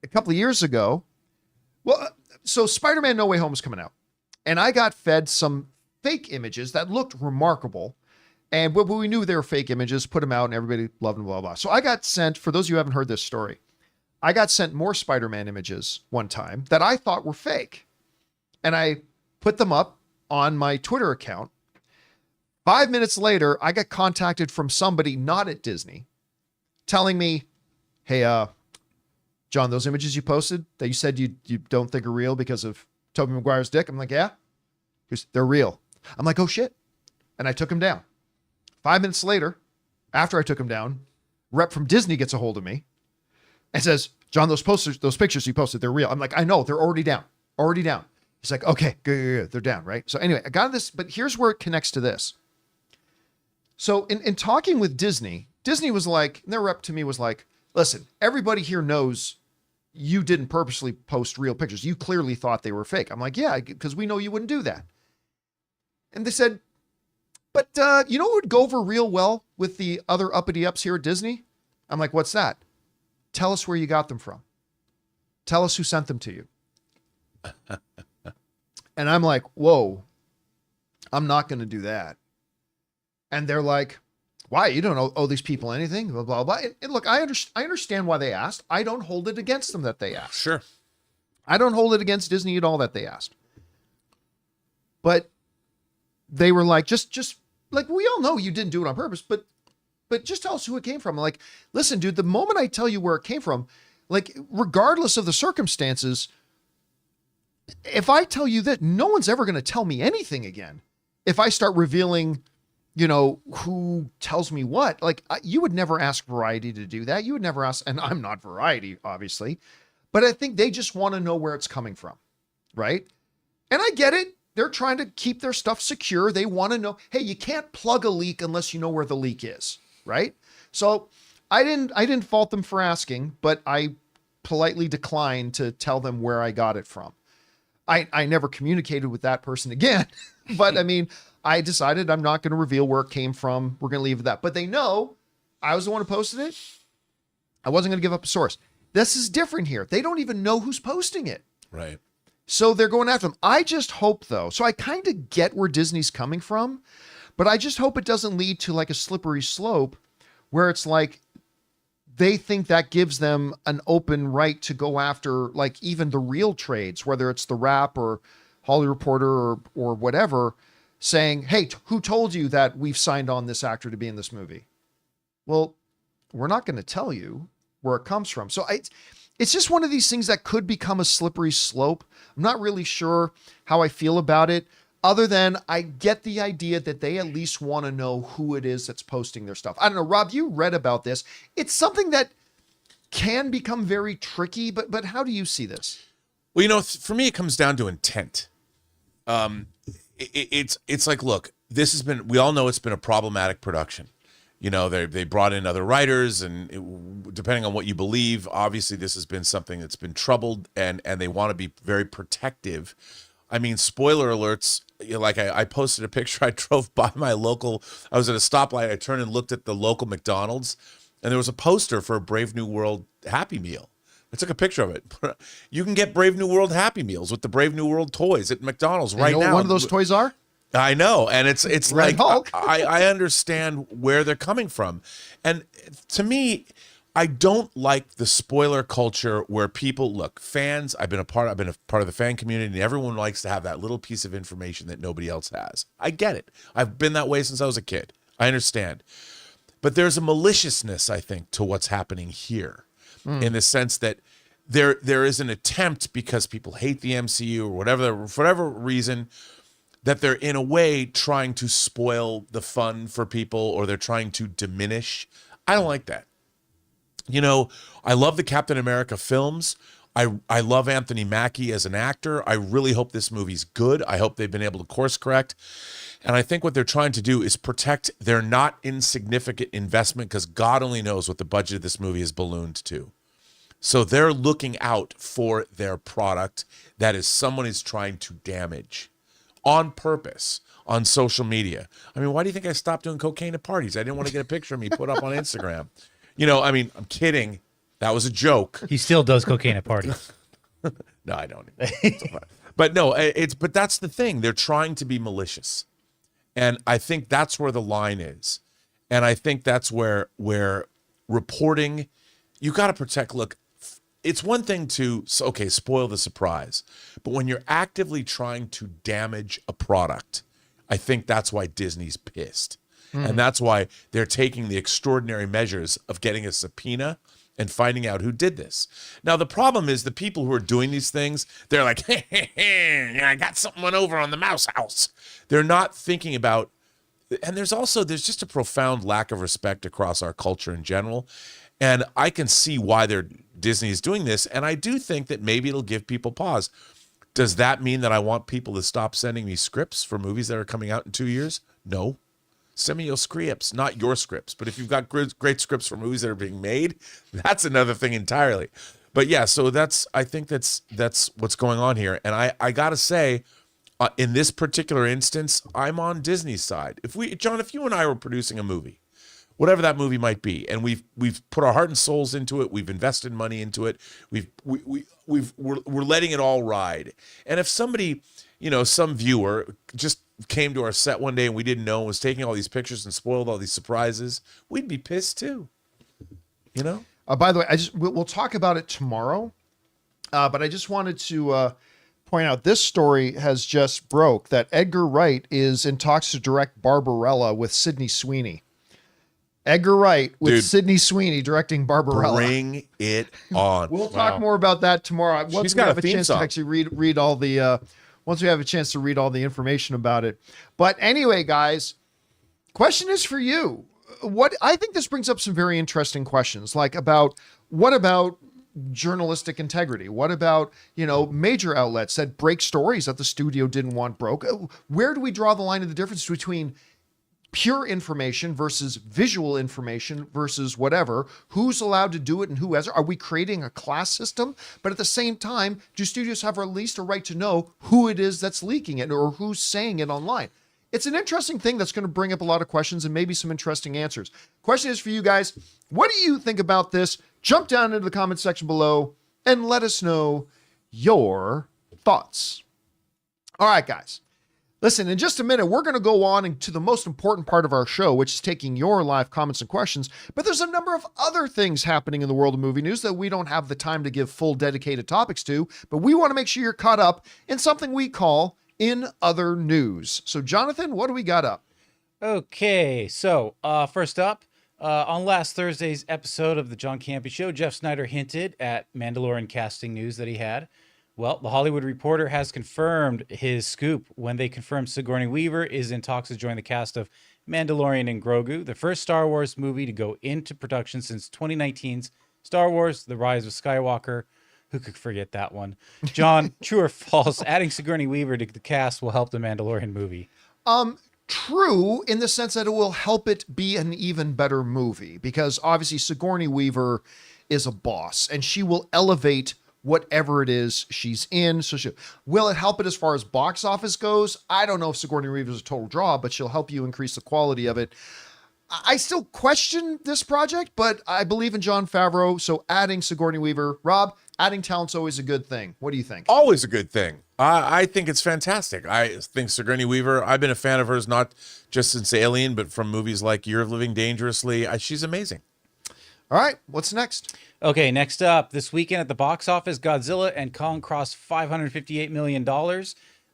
A couple of years ago. Well, so Spider-Man No Way Home is coming out. And I got fed some fake images that looked remarkable. And when we knew they were fake images, put them out and everybody loved them, blah, blah. So I got sent, for those of you who haven't heard this story, I got sent more Spider-Man images one time that I thought were fake. And I put them up on my Twitter account. 5 minutes later, I got contacted from somebody not at Disney telling me, hey, John, those images you posted that you said you don't think are real because of Tobey Maguire's dick. I'm like, yeah, they're real. I'm like, oh shit. And I took them down. 5 minutes later, after I took them down, rep from Disney gets a hold of me and says, John, those pictures you posted, they're real. I'm like, I know, they're already down. He's like, okay, good, they're down, right? So anyway, I got this, but here's where it connects to this. So in talking with Disney was like, their rep to me was like, listen, everybody here knows you didn't purposely post real pictures. You clearly thought they were fake. I'm like, yeah, because we know you wouldn't do that. And they said, but you know what would go over real well with the other uppity ups here at Disney? I'm like, what's that? Tell us where you got them from. Tell us who sent them to you. And I'm like, whoa, I'm not going to do that. And they're like, why? You don't owe these people anything, blah, blah, blah. And look, I understand why they asked. I don't hold it against them that they asked. Sure. I don't hold it against Disney at all that they asked. But they were like, just like, we all know you didn't do it on purpose, but just tell us who it came from. I'm like, listen, dude, the moment I tell you where it came from, like, regardless of the circumstances, if I tell you that, no one's ever going to tell me anything again. If I start revealing, you know, who tells me what, like, you would never ask Variety to do that. You would never ask, and I'm not Variety, obviously, but I think they just want to know where it's coming from. Right. And I get it. They're trying to keep their stuff secure. They want to know, hey, you can't plug a leak unless you know where the leak is. Right. So I didn't fault them for asking, but I politely declined to tell them where I got it from. I never communicated with that person again, but I mean, I decided I'm not going to reveal where it came from. We're going to leave it at that, but they know I was the one who posted it. I wasn't going to give up a source. This is different here. They don't even know who's posting it. Right. So they're going after them. I just hope though. So I kind of get where Disney's coming from, but I just hope it doesn't lead to like a slippery slope where it's like, they think that gives them an open right to go after like even the real trades, whether it's the Wrap or Hollywood Reporter or whatever, saying, hey, who told you that we've signed on this actor to be in this movie? Well, we're not going to tell you where it comes from. So it's just one of these things that could become a slippery slope. I'm not really sure how I feel about it. other than I get the idea that they at least want to know who it is that's posting their stuff. I don't know, Rob, you read about this. It's something that can become very tricky, but how do you see this? Well, for me, it comes down to intent. It's like, look, we all know it's been a problematic production. They brought in other writers, and depending on what you believe, obviously this has been something that's been troubled, and they want to be very protective. I mean, spoiler alerts, like I posted a picture. I drove by I was at a stoplight. I turned and looked at the local McDonald's, and there was a poster for a Brave New World Happy Meal. I took a picture of it. You can get Brave New World Happy Meals with the Brave New World toys at McDonald's right now. What one of those toys are? I know, and it's Red like Hulk. I understand where they're coming from, and to me, I don't like the spoiler culture where fans. I've been a part of the fan community, and everyone likes to have that little piece of information that nobody else has. I get it. I've been that way since I was a kid. I understand, but there's a maliciousness, I think, to what's happening here, in the sense that there is an attempt, because people hate the MCU or for whatever reason, that they're in a way trying to spoil the fun for people, or they're trying to diminish. I don't like that. I love the Captain America films. I love Anthony Mackie as an actor. I really hope this movie's good. I hope they've been able to course correct. And I think what they're trying to do is protect their not insignificant investment, because God only knows what the budget of this movie is ballooned to. So they're looking out for their product that is someone is trying to damage on purpose on social media. I mean, why do you think I stopped doing cocaine at parties? I didn't want to get a picture of me put up on Instagram. I'm kidding. That was a joke. He still does cocaine at parties. No, I don't. But no, but that's the thing. They're trying to be malicious. And I think that's where the line is. And I think that's where reporting, you got to protect. Look, it's one thing to, spoil the surprise. But when you're actively trying to damage a product, I think that's why Disney's pissed. And that's why they're taking the extraordinary measures of getting a subpoena and finding out who did this. Now, the problem is the people who are doing these things, they're like, I got something over on the mouse house. They're not thinking about, and there's just a profound lack of respect across our culture in general. And I can see why Disney is doing this. And I do think that maybe it'll give people pause. Does that mean that I want people to stop sending me scripts for movies that are coming out in 2 years? No. Send me your scripts, not your scripts. But if you've got great scripts for movies that are being made, that's another thing entirely. But yeah, so I think that's what's going on here. And I gotta say, in this particular instance, I'm on Disney's side. John, if you and I were producing a movie, whatever that movie might be, and we've put our heart and souls into it, we've invested money into it, we're letting it all ride. And if somebody, some viewer just came to our set one day and we didn't know and was taking all these pictures and spoiled all these surprises, we'd be pissed too. By the way, we'll talk about it tomorrow, but I just wanted to point out this story has just broke that Edgar Wright is in talks to direct Barbarella with Sydney Sweeney. Edgar Wright with Sydney Sweeney directing Barbarella. Bring it on. We'll talk more about that tomorrow. She's got a chance to actually read all the once we have a chance to read all the information about it. But anyway, guys, question is for you. What I think this brings up some very interesting questions, like what about journalistic integrity? What about, major outlets that break stories that the studio didn't want broke? Where do we draw the line of the difference between pure information versus visual information versus whatever? Who's allowed to do it and who hasn't? Are we creating a class system? But at the same time, do studios have at least a right to know who it is that's leaking it or who's saying it online? It's an interesting thing that's going to bring up a lot of questions and maybe some interesting answers. Question is for you guys. What do you think about this? Jump down into the comment section below and let us know your thoughts. All right, guys. Listen, in just a minute, we're going to go on to the most important part of our show, which is taking your live comments and questions. But there's a number of other things happening in the world of movie news that we don't have the time to give full dedicated topics to, but we want to make sure you're caught up in something we call In Other News. So, Jonathan, what do we got up? Okay, so first up, on last Thursday's episode of the John Campea Show, Jeff Snyder hinted at Mandalorian casting news that he had. Well, The Hollywood Reporter has confirmed his scoop when they confirmed Sigourney Weaver is in talks to join the cast of Mandalorian and Grogu, the first Star Wars movie to go into production since 2019's Star Wars: The Rise of Skywalker. Who could forget that one? John, true or false, adding Sigourney Weaver to the cast will help the Mandalorian movie? True, in the sense that it will help it be an even better movie, because obviously Sigourney Weaver is a boss and she will elevate whatever it is she's in. So will it help it as far as box office goes? I don't know if Sigourney Weaver is a total draw, but she'll help you increase the quality of it. I still question this project, but I believe in Jon Favreau. So adding Sigourney Weaver, Rob, adding talent's always a good thing. What do you think? Always a good thing. I think it's fantastic. I think Sigourney Weaver, I've been a fan of hers, not just since Alien, but from movies like Year of Living Dangerously. She's amazing. All right, what's next? Okay, next up, this weekend at the box office, Godzilla and Kong crossed $558 million,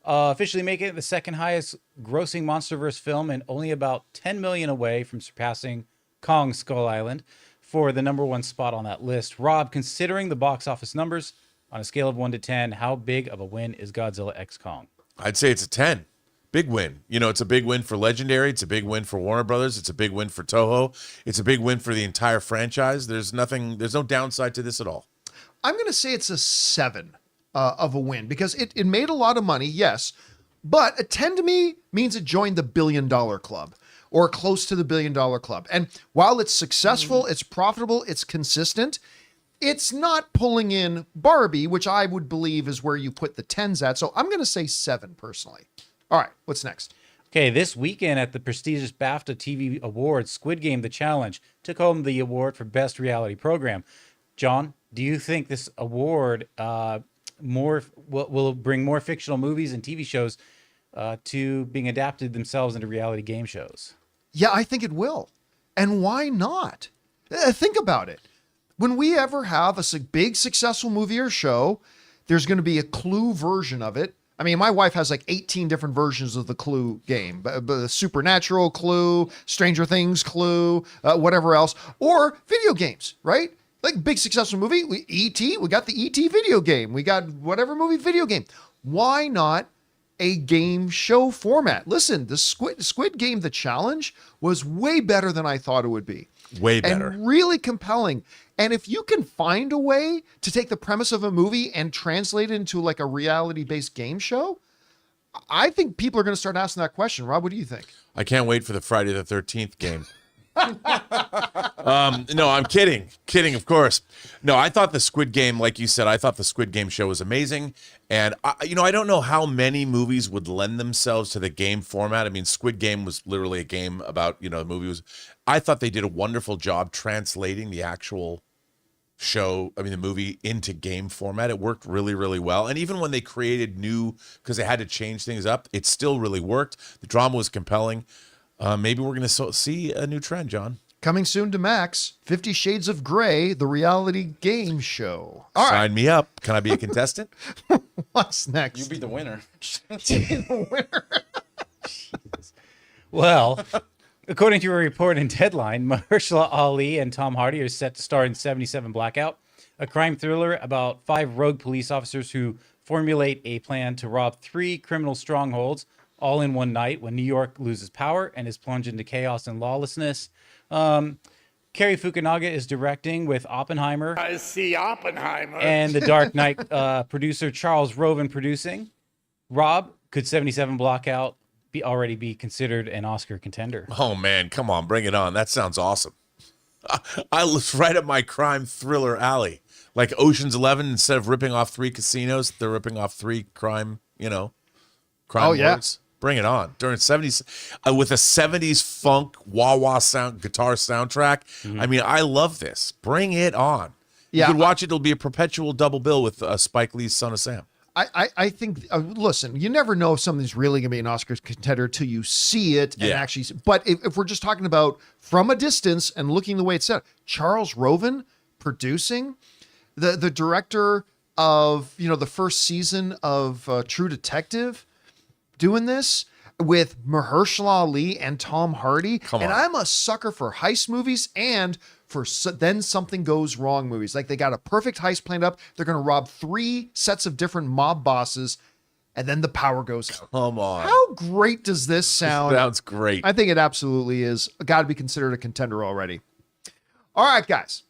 officially making it the second highest grossing MonsterVerse film and only about $10 million away from surpassing Kong Skull Island for the number one spot on that list. Rob, considering the box office numbers, on a scale of 1 to 10, how big of a win is Godzilla x Kong? I'd say it's a 10. Big win. You know, it's a big win for Legendary. It's a big win for Warner Brothers. It's a big win for Toho. It's a big win for the entire franchise. There's no downside to this at all. I'm going to say it's a 7 of a win, because it made a lot of money, yes, but a 10 to me means it joined the $1 billion club or close to the $1 billion club. And while it's successful, it's profitable, it's consistent, it's not pulling in Barbie, which I would believe is where you put the 10s at. So I'm going to say 7 personally. All right, what's next? Okay, this weekend at the prestigious BAFTA TV Awards, Squid Game: The Challenge took home the award for Best Reality Program. John, do you think this award will bring more fictional movies and TV shows to being adapted themselves into reality game shows? Yeah, I think it will. And why not? Think about it. When we ever have a big successful movie or show, there's going to be a Clue version of it. I mean, my wife has like 18 different versions of the Clue game, but Supernatural Clue, Stranger Things Clue, whatever else, or video games, right? Like big successful movie, E.T., we got the E.T. video game, we got whatever movie video game. Why not a game show format? Listen, the Squid Game, The Challenge was way better than I thought it would be. Way better. And really compelling. And if you can find a way to take the premise of a movie and translate it into like a reality-based game show, I think people are going to start asking that question. Rob, what do you think? I can't wait for the Friday the 13th game. No, I'm kidding. Kidding, of course. No, I thought the Squid Game, like you said, I thought the Squid Game show was amazing. And, I don't know how many movies would lend themselves to the game format. I mean, Squid Game was literally a game about, the movie was. I thought they did a wonderful job translating the actual the movie into game format. It worked really, really well. And even when they created new, because they had to change things up, it still really worked. The drama was compelling. Maybe we're going to see a new trend, John. Coming soon to Max, 50 Shades of Grey, the reality game show. All right. Sign me up. Can I be a contestant? What's next? You be the winner. Well, according to a report in Deadline, Mahershala Ali and Tom Hardy are set to star in 77 Blackout, a crime thriller about 5 rogue police officers who formulate a plan to rob 3 criminal strongholds all in one night when New York loses power and is plunged into chaos and lawlessness. Cary Fukunaga is directing with Oppenheimer. I see Oppenheimer. And The Dark Knight producer Charles Roven producing. Rob, could 77 Blackout already be considered an Oscar contender? Oh, man, come on, bring it on. That sounds awesome. I was right up my crime thriller alley. Like Ocean's 11, instead of ripping off 3 casinos, they're ripping off 3 crime, crime lords. Bring it on. During 70s, with a 70s funk wah-wah guitar soundtrack. I mean, I love this. Bring it on. Yeah, you can watch it. It'll be a perpetual double bill with Spike Lee's Son of Sam. I think, listen, you never know if something's really going to be an Oscar contender till you see it and actually. But if we're just talking about from a distance and looking the way it's set, Charles Roven producing, the director of, the first season of True Detective, doing this. with Mahershala Ali and Tom Hardy. Come And on. I'm a sucker for heist movies and for then something goes wrong movies. Like they got a perfect heist planned up. They're going to rob 3 sets of different mob bosses, and then the power goes out. Come on. How great does this sound? Sounds great. I think it absolutely is. Got to be considered a contender already. All right, guys.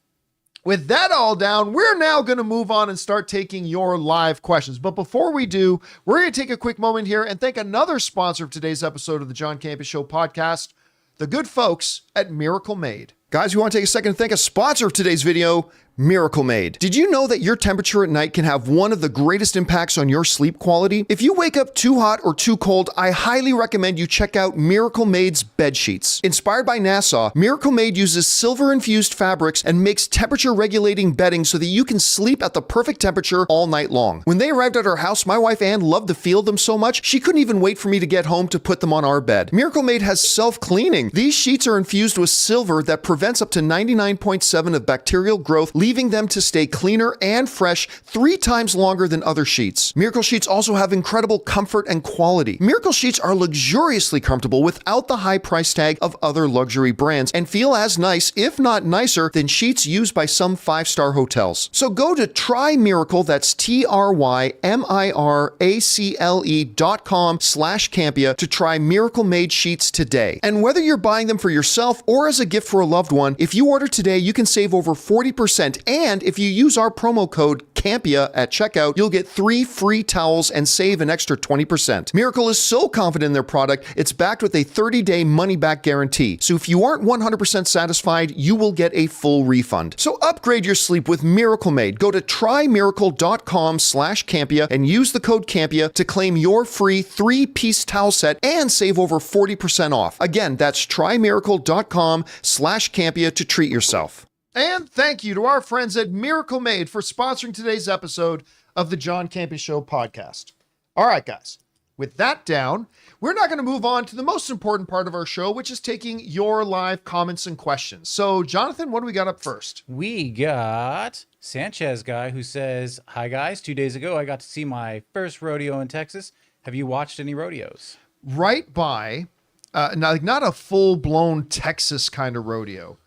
With that all down, we're now going to move on and start taking your live questions. But before we do, we're going to take a quick moment here and thank another sponsor of today's episode of the John Campea Show podcast, the good folks at Miracle Made. Guys, we want to take a second to thank a sponsor of today's video, Miracle Made. Did you know that your temperature at night can have one of the greatest impacts on your sleep quality? If you wake up too hot or too cold, I highly recommend you check out Miracle Made's bed sheets. Inspired by NASA, Miracle Made uses silver-infused fabrics and makes temperature-regulating bedding so that you can sleep at the perfect temperature all night long. When they arrived at our house, my wife Ann loved the feel of them so much, she couldn't even wait for me to get home to put them on our bed. Miracle Made has self-cleaning. These sheets are infused with silver that prevents up to 99.7% of bacterial growth, leaving them to stay cleaner and fresh 3 times longer than other sheets. Miracle Sheets also have incredible comfort and quality. Miracle Sheets are luxuriously comfortable without the high price tag of other luxury brands and feel as nice, if not nicer, than sheets used by some 5-star hotels. So go to TryMiracle, that's TryMiracle.com/Campea to try Miracle Made sheets today. And whether you're buying them for yourself or as a gift for a loved one, if you order today, you can save over 40%. And if you use our promo code Campea at checkout, you'll get 3 free towels and save an extra 20%. Miracle is so confident in their product, it's backed with a 30-day money-back guarantee. So if you aren't 100% satisfied, you will get a full refund. So upgrade your sleep with Miracle Made. Go to TryMiracle.com/Campea and use the code Campea to claim your free 3-piece towel set and save over 40% off. Again, that's TryMiracle.com/Campea to treat yourself. And thank you to our friends at Miracle Made for sponsoring today's episode of the John Campea Show podcast. All right, guys, with that down, we're now going to move on to the most important part of our show, which is taking your live comments and questions. So, Jonathan, what do we got up first? We got Sanchez guy who says, "Hi guys, 2 days ago I got to see my first rodeo in Texas. Have you watched any rodeos?" Right by, not a full-blown Texas kind of rodeo,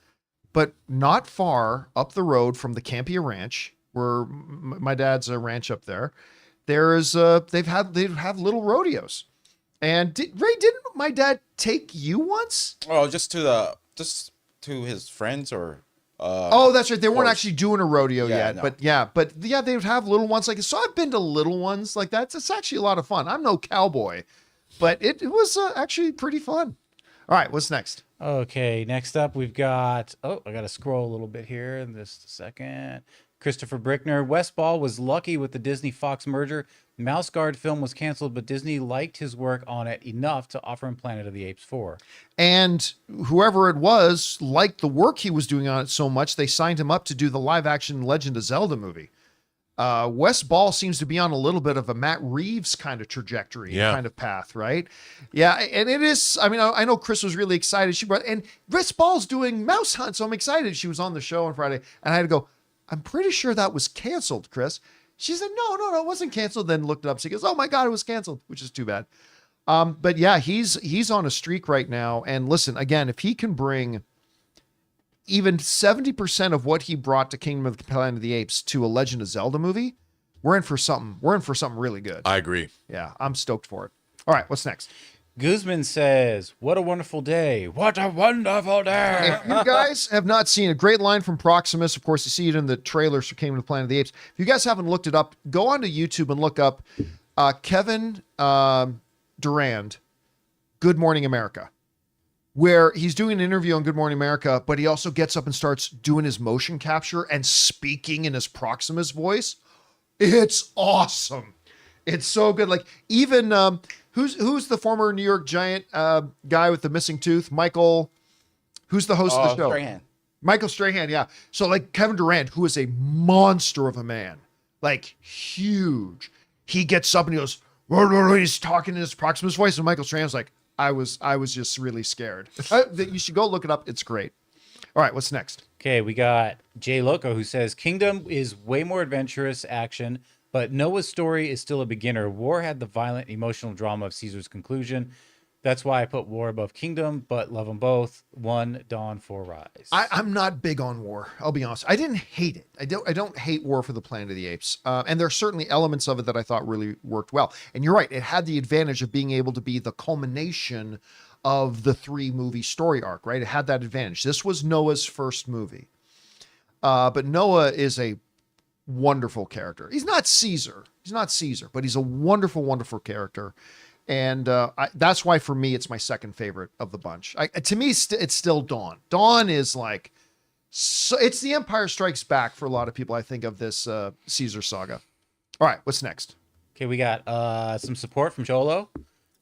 but not far up the road from the Campea Ranch, where my dad's a ranch up there. There's they have little rodeos. And Ray, didn't my dad take you once? Oh, just to his friends or. Oh, that's right. They weren't course. actually doing a rodeo Yeah, yet, no. but they would have little ones like this. So I've been to little ones like that. It's actually a lot of fun. I'm no cowboy, but it was actually pretty fun. All right, what's next? Okay, next up we've got, I got to scroll a little bit here in just a second. Christopher Brickner, Wes Ball was lucky with the Disney-Fox merger. Mouse Guard film was canceled, but Disney liked his work on it enough to offer him Planet of the Apes 4. And whoever it was liked the work he was doing on it so much, they signed him up to do the live-action Legend of Zelda movie. Wes Ball seems to be on a little bit of a Matt Reeves kind of trajectory, kind of path, right? Yeah, and it is, I mean, I know Chris was really excited. And Wes Ball's doing Mouse Hunt, so I'm excited. She was on the show on Friday, and I had to go, I'm pretty sure that was canceled, Chris. She said, no, it wasn't canceled. Then looked it up. She goes, oh my God, it was canceled, which is too bad. But yeah, he's on a streak right now. And listen, again, if he can bring even 70% of what he brought to Kingdom of the Planet of the Apes to a Legend of Zelda movie, we're in for something. We're in for something really good. I agree. Yeah, I'm stoked for it. All right, what's next? Guzman says, "What a wonderful day. What a wonderful day." If you guys have not seen a great line from Proximus, of course, you see it in the trailers for Kingdom of the Planet of the Apes. If you guys haven't looked it up, go onto YouTube and look up Kevin Durand, Good Morning America, where he's doing an interview on Good Morning America, but he also gets up and starts doing his motion capture and speaking in his Proximus voice. It's awesome. It's so good. Like even who's the former New York Giant guy with the missing tooth? Michael, who's the host of the show? Strahan. Michael Strahan, yeah. So like Kevin Durant, who is a monster of a man, like huge. He gets up and he goes, he's talking in his Proximus voice, and Michael Strahan's like, I was just really scared. You should go look it up. It's great. All right, what's next? Okay, we got Jay Loco who says, "Kingdom is way more adventurous action, but Noah's story is still a beginner. War had the violent emotional drama of Caesar's conclusion. That's why I put War above Kingdom, but love them both. One, Dawn, 4, Rise. I'm not big on War. I'll be honest. I didn't hate it. I don't hate War for the Planet of the Apes. And there are certainly elements of it that I thought really worked well. And you're right. It had the advantage of being able to be the culmination of the 3-movie story arc, right? It had that advantage. This was Noah's first movie. But Noah is a wonderful character. He's not Caesar, but he's a wonderful, wonderful character. And that's why, for me, it's my second favorite of the bunch. To me, it's still Dawn. Dawn is like, so it's the Empire Strikes Back for a lot of people, I think, of this Caesar saga. All right, what's next? Okay, we got some support from Cholo.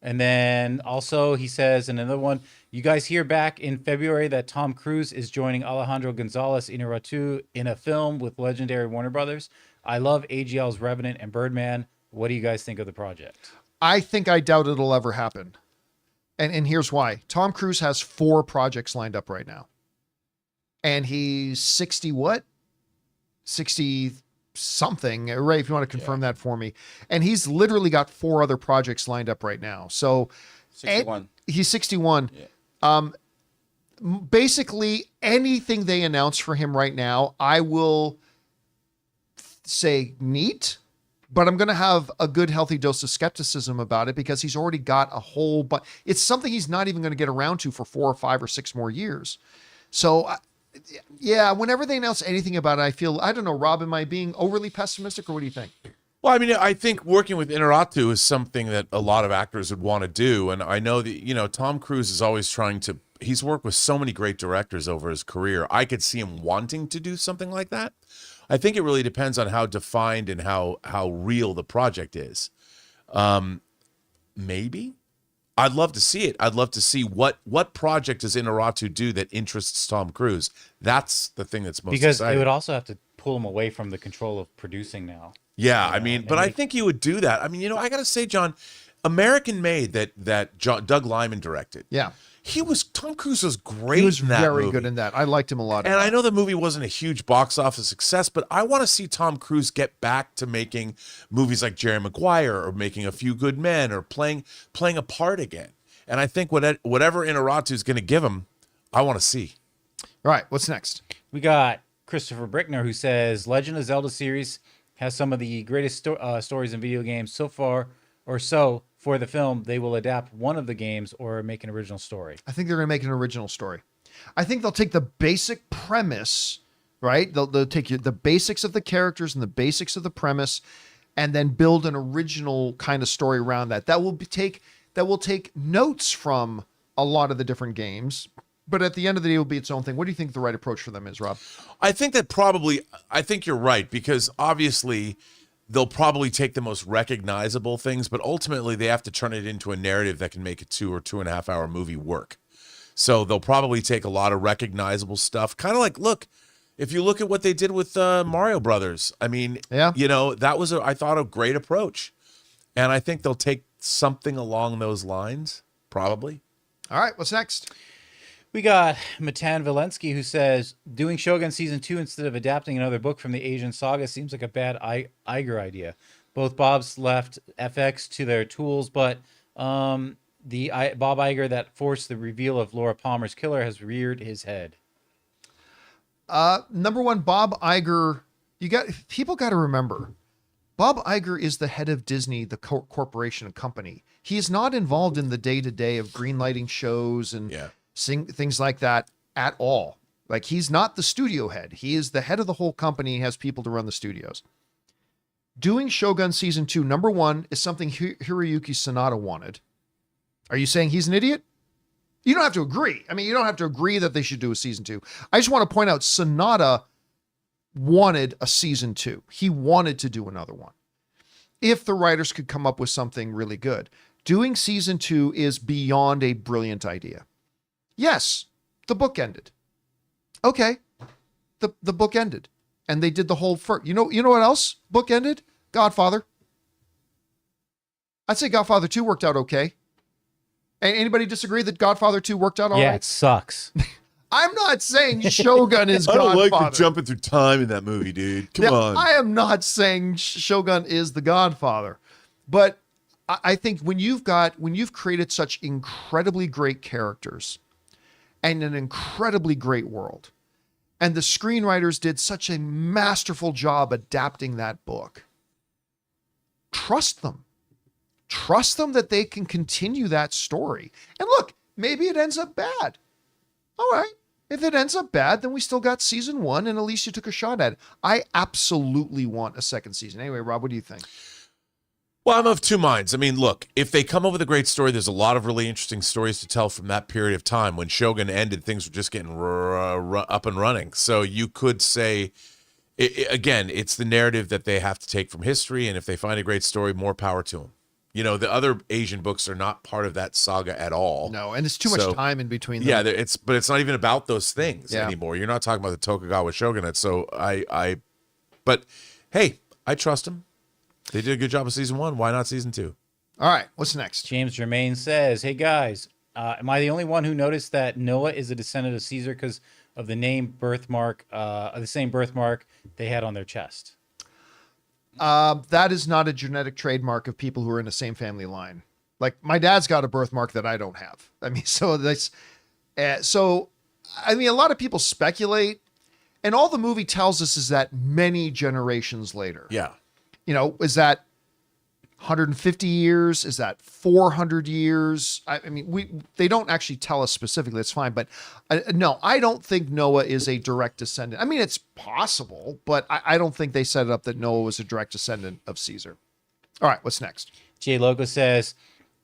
And then also he says another one, you guys hear back in February that Tom Cruise is joining Alejandro Gonzalez Inarritu in a film with legendary Warner Brothers. I love AGL's Revenant and Birdman. What do you guys think of the project? I think I doubt it'll ever happen. And here's why. Tom Cruise has 4 projects lined up right now. And he's 60 what? 60 something. Ray, if you want to confirm that for me. And he's literally got 4 other projects lined up right now. So 61. He's 61. Yeah. Basically anything they announce for him right now, I will say neat, but I'm going to have a good healthy dose of skepticism about it because he's already got a whole, but it's something he's not even going to get around to for 4 or 5 or 6 more years. So yeah, whenever they announce anything about it, I feel, I don't know, Rob, am I being overly pessimistic or what do you think? Well, I mean, I think working with Inarritu is something that a lot of actors would want to do. And I know that, Tom Cruise is always trying to, he's worked with so many great directors over his career. I could see him wanting to do something like that. I think it really depends on how defined and how real the project is. Maybe. I'd love to see it. I'd love to see what project does Inarritu do that interests Tom Cruise. That's the thing that's most because exciting. they would also have to pull him away from the control of producing now. Yeah, I mean, but I think he would do that. I mean, I got to say, John, American Made that Doug Liman directed. Yeah. Tom Cruise was great. He was in that very movie. good in that. I liked him a lot. And I know the movie wasn't a huge box office success, but I want to see Tom Cruise get back to making movies like Jerry Maguire or making A Few Good Men or playing a part again. And I think whatever Inarritu is going to give him, I want to see. All right, what's next? We got Christopher Brickner, who says Legend of Zelda series has some of the greatest stories in video games so far, or so. For the film, they will adapt one of the games or make an original story. I think they're going to make an original story. I think they'll take the basic premise, right? They'll take the basics of the characters and the basics of the premise, and then build an original kind of story around that. That will take notes from a lot of the different games, but at the end of the day, it will be its own thing. What do you think the right approach for them is, Rob? I think you're right, because obviously they'll probably take the most recognizable things, but ultimately they have to turn it into a narrative that can make a 2 or 2.5 hour movie work. So they'll probably take a lot of recognizable stuff. Kind of like, if you look at what they did with Mario Brothers, I mean, yeah. That was, I thought, a great approach. And I think they'll take something along those lines, probably. All right, what's next? We got Matan Valensky, who says, doing Shogun Season 2 instead of adapting another book from the Asian saga seems like a bad Iger idea. Both Bobs left FX to their tools, but Bob Iger that forced the reveal of Laura Palmer's killer has reared his head. Number one, Bob Iger, people got to remember, Bob Iger is the head of Disney, the corporation and company. He is not involved in the day-to-day of greenlighting shows and things like that at all. Like, he's not the studio head. He is the head of the whole company and has people to run the studios. Doing Shogun Season 2, number one, is something Hiroyuki Sanada wanted. Are you saying he's an idiot? You don't have to agree. I mean, you don't have to agree that they should do a Season 2. I just want to point out Sanada wanted a Season 2. He wanted to do another one. If the writers could come up with something really good. Doing Season 2 is beyond a brilliant idea. Yes, the book ended. Okay, the book ended. And they did the whole first. You know what else book ended? Godfather. I'd say Godfather 2 worked out okay. And anybody disagree that Godfather 2 worked out all right? Yeah, it sucks. I'm not saying Shogun is Godfather. I don't like you jumping through time in that movie, dude. Come on. I am not saying Shogun is the Godfather. But I think when you've created such incredibly great characters and an incredibly great world, and the screenwriters did such a masterful job adapting that book, trust them. Trust them that they can continue that story. And look, maybe it ends up bad. All right. If it ends up bad, then we still got season 1, and at least you took a shot at it. I absolutely want a second season. Anyway, Rob, what do you think? Well, I'm of two minds. I mean, look, if they come up with a great story, there's a lot of really interesting stories to tell from that period of time. When Shogun ended, things were just getting up and running. So you could say, again, it's the narrative that they have to take from history, and if they find a great story, more power to them. You know, the other Asian books are not part of that saga at all. No, and it's too much time in between them. Yeah, but it's not even about those things Yeah. anymore. You're not talking about the Tokugawa shogunate. So but hey, I trust them. They did a good job of season 1. Why not season 2? All right, what's next? James Germain says, "Hey guys, am I the only one who noticed that Noah is a descendant of Caesar because of the same birthmark they had on their chest?" That is not a genetic trademark of people who are in the same family line. Like my dad's got a birthmark that I don't have. I mean, a lot of people speculate, and all the movie tells us is that many generations later. Yeah. You know, is that 150 years? Is that 400 years? I mean, they don't actually tell us specifically. It's fine. But no, I don't think Noah is a direct descendant. I mean, it's possible, but I don't think they set it up that Noah was a direct descendant of Caesar. All right, what's next? Jay Logo says,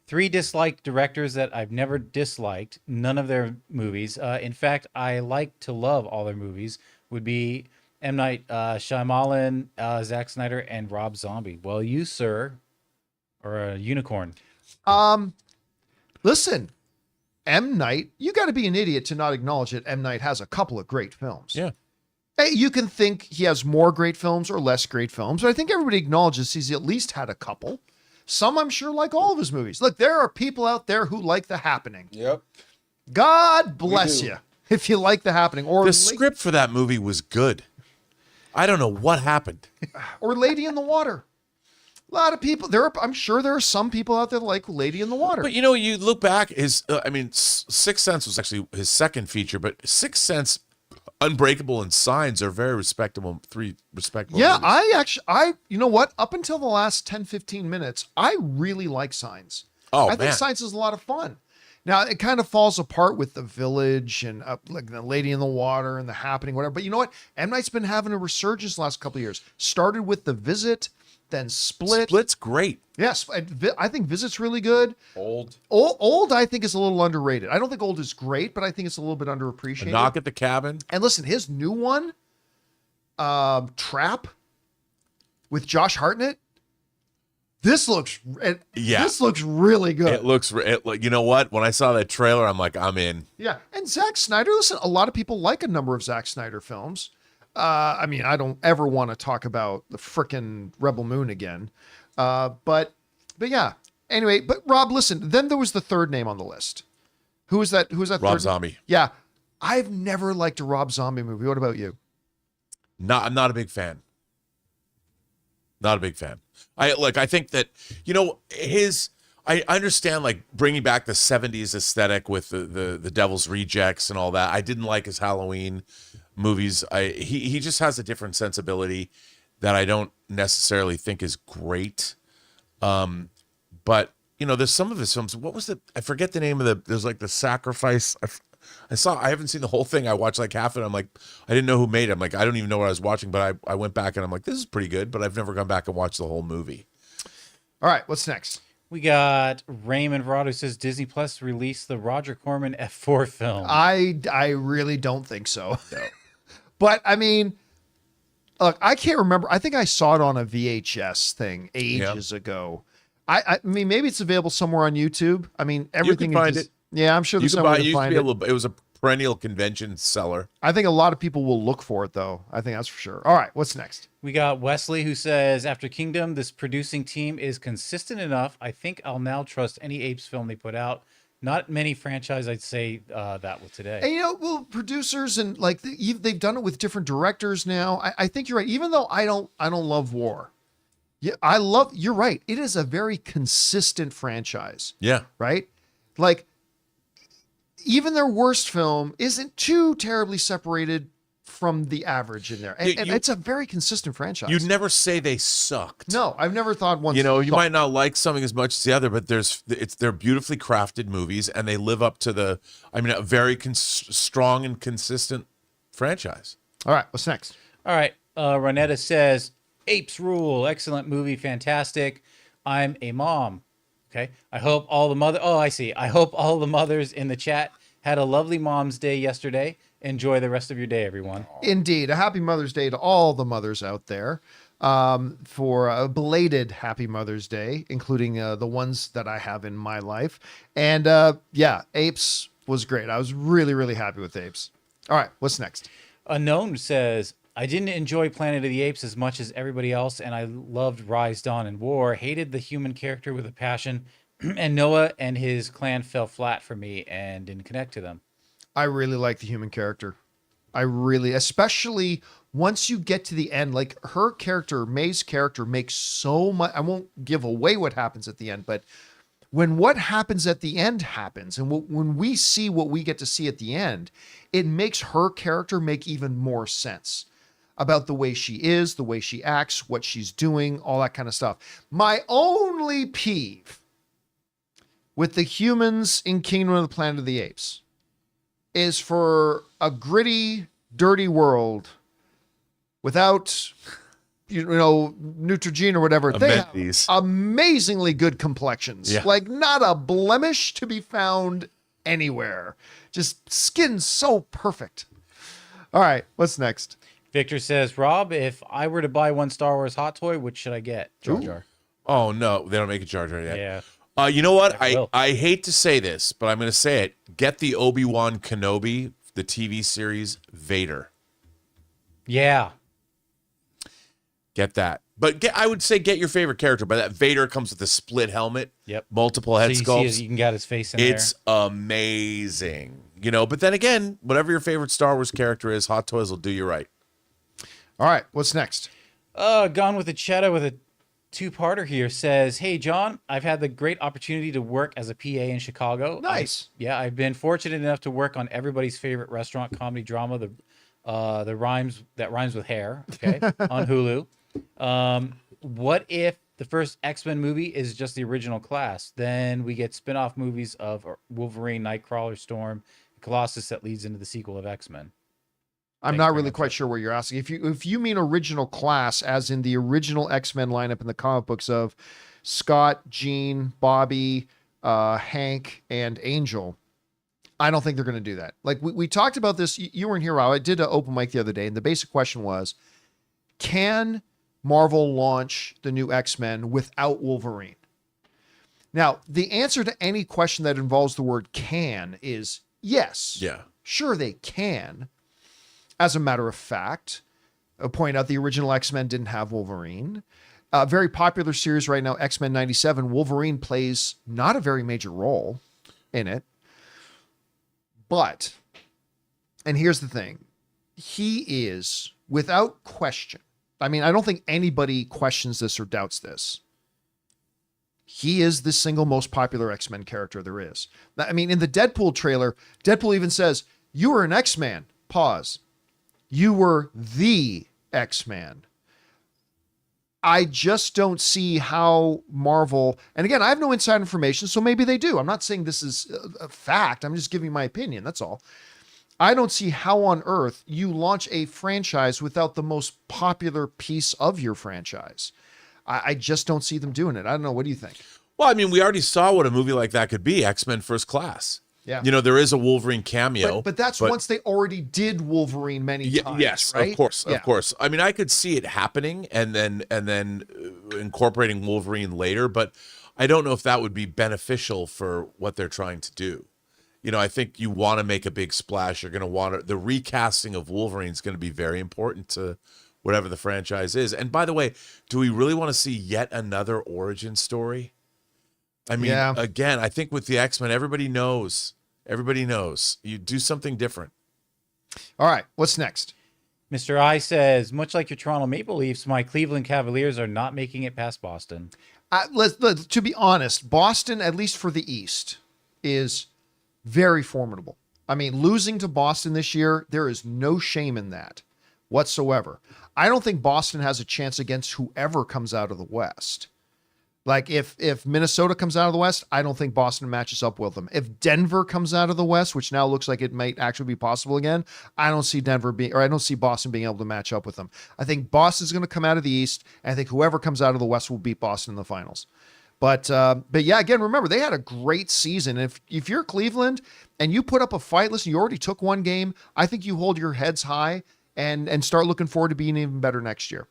3 disliked directors that I've never disliked, none of their movies. In fact, I like to love all their movies, would be M. Night Shyamalan, Zack Snyder, and Rob Zombie. Well, you, sir, are a unicorn. Listen, M. Night, you got to be an idiot to not acknowledge that M. Night has a couple of great films. Yeah. Hey, you can think he has more great films or less great films, but I think everybody acknowledges he's at least had a couple. Some, I'm sure, like all of his movies. Look, there are people out there who like The Happening. Yep. God bless you if you like The Happening. Or The script for that movie was good. I don't know what happened. Or Lady in the Water. A lot of people, I'm sure there are some people out there that like Lady in the Water. But, you know, you look back, Sixth Sense was actually his second feature, but Sixth Sense, Unbreakable, and Signs are very respectable, 3 respectable Yeah, movies. you know what? Up until the last 10, 15 minutes, I really like Signs. Oh, I think Signs is a lot of fun. Now, it kind of falls apart with The Village and like The Lady in the Water and The Happening, whatever. But you know what? M. Night's been having a resurgence the last couple of years. Started with The Visit, then Split. Split's great. Yes, I think Visit's really good. Old, I think is a little underrated. I don't think Old is great, but I think it's a little bit underappreciated. A Knock at the Cabin. And listen, his new one, Trap, with Josh Hartnett. This looks really good. It looks, you know what? When I saw that trailer, I'm like, I'm in. Yeah. And Zack Snyder, listen, a lot of people like a number of Zack Snyder films. I mean, I don't ever want to talk about the frickin' Rebel Moon again. But yeah. Anyway, but Rob, listen, then there was the third name on the list. Who was that? Rob Zombie. Yeah. I've never liked a Rob Zombie movie. What about you? I'm not a big fan. Not a big fan. I think that, you know, I understand like bringing back the 70s aesthetic with the Devil's Rejects and all that. I didn't like his Halloween movies. He just has a different sensibility that I don't necessarily think is great. But you know, there's some of his films. What was I forget the name of there's like The Sacrifice. I haven't seen the whole thing. I watched like half of it. I'm like, I didn't know who made it. I'm like, I don't even know what I was watching, but I went back and I'm like, this is pretty good, but I've never gone back and watched the whole movie. All right, what's next? We got Raymond Rod who says Disney Plus released the Roger Corman F4 film. I really don't think so. No. But I mean, look, I can't remember. I think I saw it on a VHS thing ages ago. I mean, maybe it's available somewhere on YouTube. I mean, everything you can find is it. Yeah, I'm sure there's somewhere to find it. It was a perennial convention seller. I think a lot of people will look for it, though. I think that's for sure. All right, what's next? We got Wesley who says, after Kingdom, this producing team is consistent enough. I think I'll now trust any Apes film they put out. Not many franchise I'd say that with today. And, you know, well, producers and like they've done it with different directors now. I think you're right. Even though I don't love war, Yeah, you're right. It is a very consistent franchise, Yeah. right? Like, even their worst film isn't too terribly separated from the average in there. And it's a very consistent franchise. You'd never say they sucked. No, I've never thought once. You know, you might not like something as much as the other, but they're beautifully crafted movies, and they live up to a very strong and consistent franchise. All right, what's next? All right. Ronetta says, Apes rule. Excellent movie. Fantastic. I'm a mom. Okay. I hope all the mothers in the chat had a lovely Mom's Day yesterday. Enjoy the rest of your day, everyone. Indeed. A happy Mother's Day to all the mothers out there. For a belated happy Mother's Day, including the ones that I have in my life. And Apes was great. I was really, really happy with Apes. All right, what's next? Unknown says, I didn't enjoy Planet of the Apes as much as everybody else, and I loved Rise, Dawn, and War. Hated the human character with a passion, and Noah and his clan fell flat for me and didn't connect to them. I really like the human character. Especially once you get to the end, like her character, May's character, makes so much. I won't give away what happens at the end, but when what happens at the end happens, and when we see what we get to see at the end, it makes her character make even more sense about the way she is, the way she acts, what she's doing, all that kind of stuff. My only peeve with the humans in Kingdom of the Planet of the Apes is for a gritty, dirty world without, Neutrogena or whatever. They have amazingly good complexions. Yeah. Like, not a blemish to be found anywhere. Just skin so perfect. All right, what's next? Victor says, Rob, if I were to buy one Star Wars hot toy, which should I get? Jar Jar. Oh, no, they don't make a Jar Jar yet. Yeah. You know what? I hate to say this, but I'm going to say it. Get the Obi-Wan Kenobi, the TV series, Vader. Yeah. Get that. But I would say get your favorite character. But that Vader comes with a split helmet. Yep. Multiple head sculpts. You can get his face in It's amazing. But then again, whatever your favorite Star Wars character is, Hot Toys will do you right. All right, what's next? Gone with the Cheddar with a two-parter here says, hey, John, I've had the great opportunity to work as a PA in Chicago. Nice. I've been fortunate enough to work on everybody's favorite restaurant comedy drama, the rhymes with hair, okay, on Hulu. What if the first X-Men movie is just the original class? Then we get spin-off movies of Wolverine, Nightcrawler, Storm, Colossus that leads into the sequel of X-Men. I'm not really quite sure what you're asking. If you mean original class, as in the original X-Men lineup in the comic books of Scott, Jean, Bobby, Hank, and Angel, I don't think they're going to do that. Like we talked about this. You weren't here, Rob. I did an open mic the other day, and the basic question was, can Marvel launch the new X-Men without Wolverine? Now, the answer to any question that involves the word can is yes. Yeah. Sure, they can. As a matter of fact, I'll point out the original X-Men didn't have Wolverine. A very popular series right now, X-Men 97, Wolverine plays not a very major role in it. But, and here's the thing, he is, without question, I mean, I don't think anybody questions this or doubts this, he is the single most popular X-Men character there is. I mean, in the Deadpool trailer, Deadpool even says, you were an X-Man. Pause. You were the X-Man. I just don't see how Marvel, and again, I have no inside information, so maybe they do. I'm not saying this is a fact. I'm just giving my opinion. That's all. I don't see how on earth you launch a franchise without the most popular piece of your franchise. I just don't see them doing it. I don't know. What do you think? Well, I mean, we already saw what a movie like that could be, X-Men First Class. Yeah. There is a Wolverine cameo. But that's once they already did Wolverine many times. Yes, right? Of course. I mean, I could see it happening and then incorporating Wolverine later, but I don't know if that would be beneficial for what they're trying to do. I think you want to make a big splash. You're going to want the recasting of Wolverine is going to be very important to whatever the franchise is. And by the way, do we really want to see yet another origin story? I mean, Again, I think with the X-Men, everybody knows. You do something different. All right. What's next? Mr. I says, much like your Toronto Maple Leafs, my Cleveland Cavaliers are not making it past Boston. To be honest, Boston, at least for the East, is very formidable. I mean, losing to Boston this year, there is no shame in that whatsoever. I don't think Boston has a chance against whoever comes out of the West. Like if Minnesota comes out of the West, I don't think Boston matches up with them. If Denver comes out of the West, which now looks like it might actually be possible again, I don't see Boston being able to match up with them. I think Boston's going to come out of the East, and I think whoever comes out of the West will beat Boston in the finals. But yeah, again, remember, they had a great season. If you're Cleveland and you put up a fight, listen, you already took one game. I think you hold your heads high and start looking forward to being even better next year.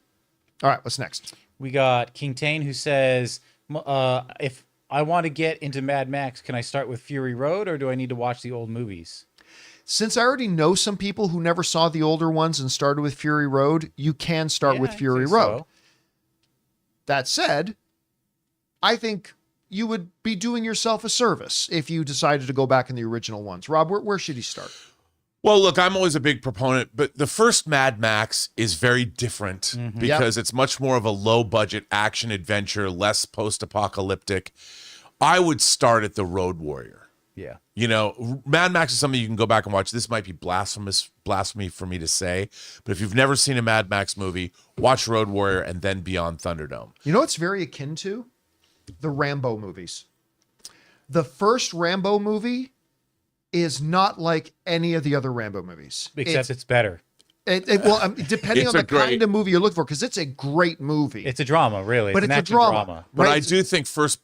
All right, what's next? We got King Tane, who says, if I want to get into Mad Max, can I start with Fury Road, or do I need to watch the old movies? Since I already know some people who never saw the older ones and started with Fury Road, you can start with I Fury think Road. so. That said, I think you would be doing yourself a service if you decided to go back in the original ones. Rob, where should he start? Well, look, I'm always a big proponent, but the first Mad Max is very different because it's much more of a low-budget action adventure, less post-apocalyptic. I would start at the Road Warrior. Yeah. You know, Mad Max is something you can go back and watch. This might be blasphemy for me to say, but if you've never seen a Mad Max movie, watch Road Warrior and then Beyond Thunderdome. You know what's very akin to? The Rambo movies. The first Rambo movie is not like any of the other Rambo movies. Except it's better. Depending on the kind of movie you're looking for, because it's a great movie. It's a drama, really. But it's a drama. But right? I do think First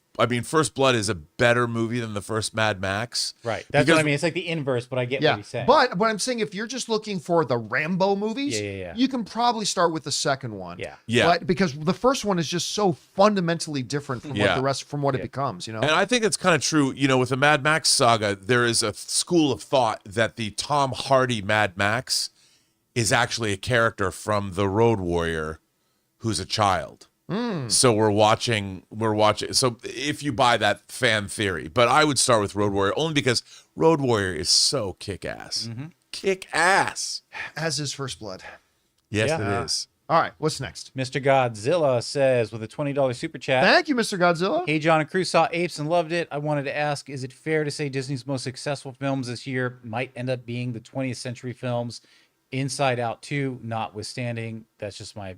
Blood is a better movie than the first Mad Max. Right. That's what I mean. It's like the inverse, but I get what he's saying. But what I'm saying, if you're just looking for the Rambo movies, Yeah. you can probably start with the second one. Yeah. Yeah. But because the first one is just so fundamentally different from what it becomes, you know? And I think it's kind of true, you know, with the Mad Max saga, there is a school of thought that the Tom Hardy Mad Max is actually a character from the Road Warrior who's a child. So we're watching. So if you buy that fan theory, but I would start with Road Warrior only because Road Warrior is so kick-ass. Kick-ass. As is First Blood. Yes, Yeah. it is. All right, what's next? Mr. Godzilla says, with a $20 super chat, Thank you, Mr. Godzilla. hey, John and crew saw Apes and loved it. I wanted to ask, is it fair to say Disney's most successful films this year might end up being the 20th century films, Inside Out 2 notwithstanding? That's just my,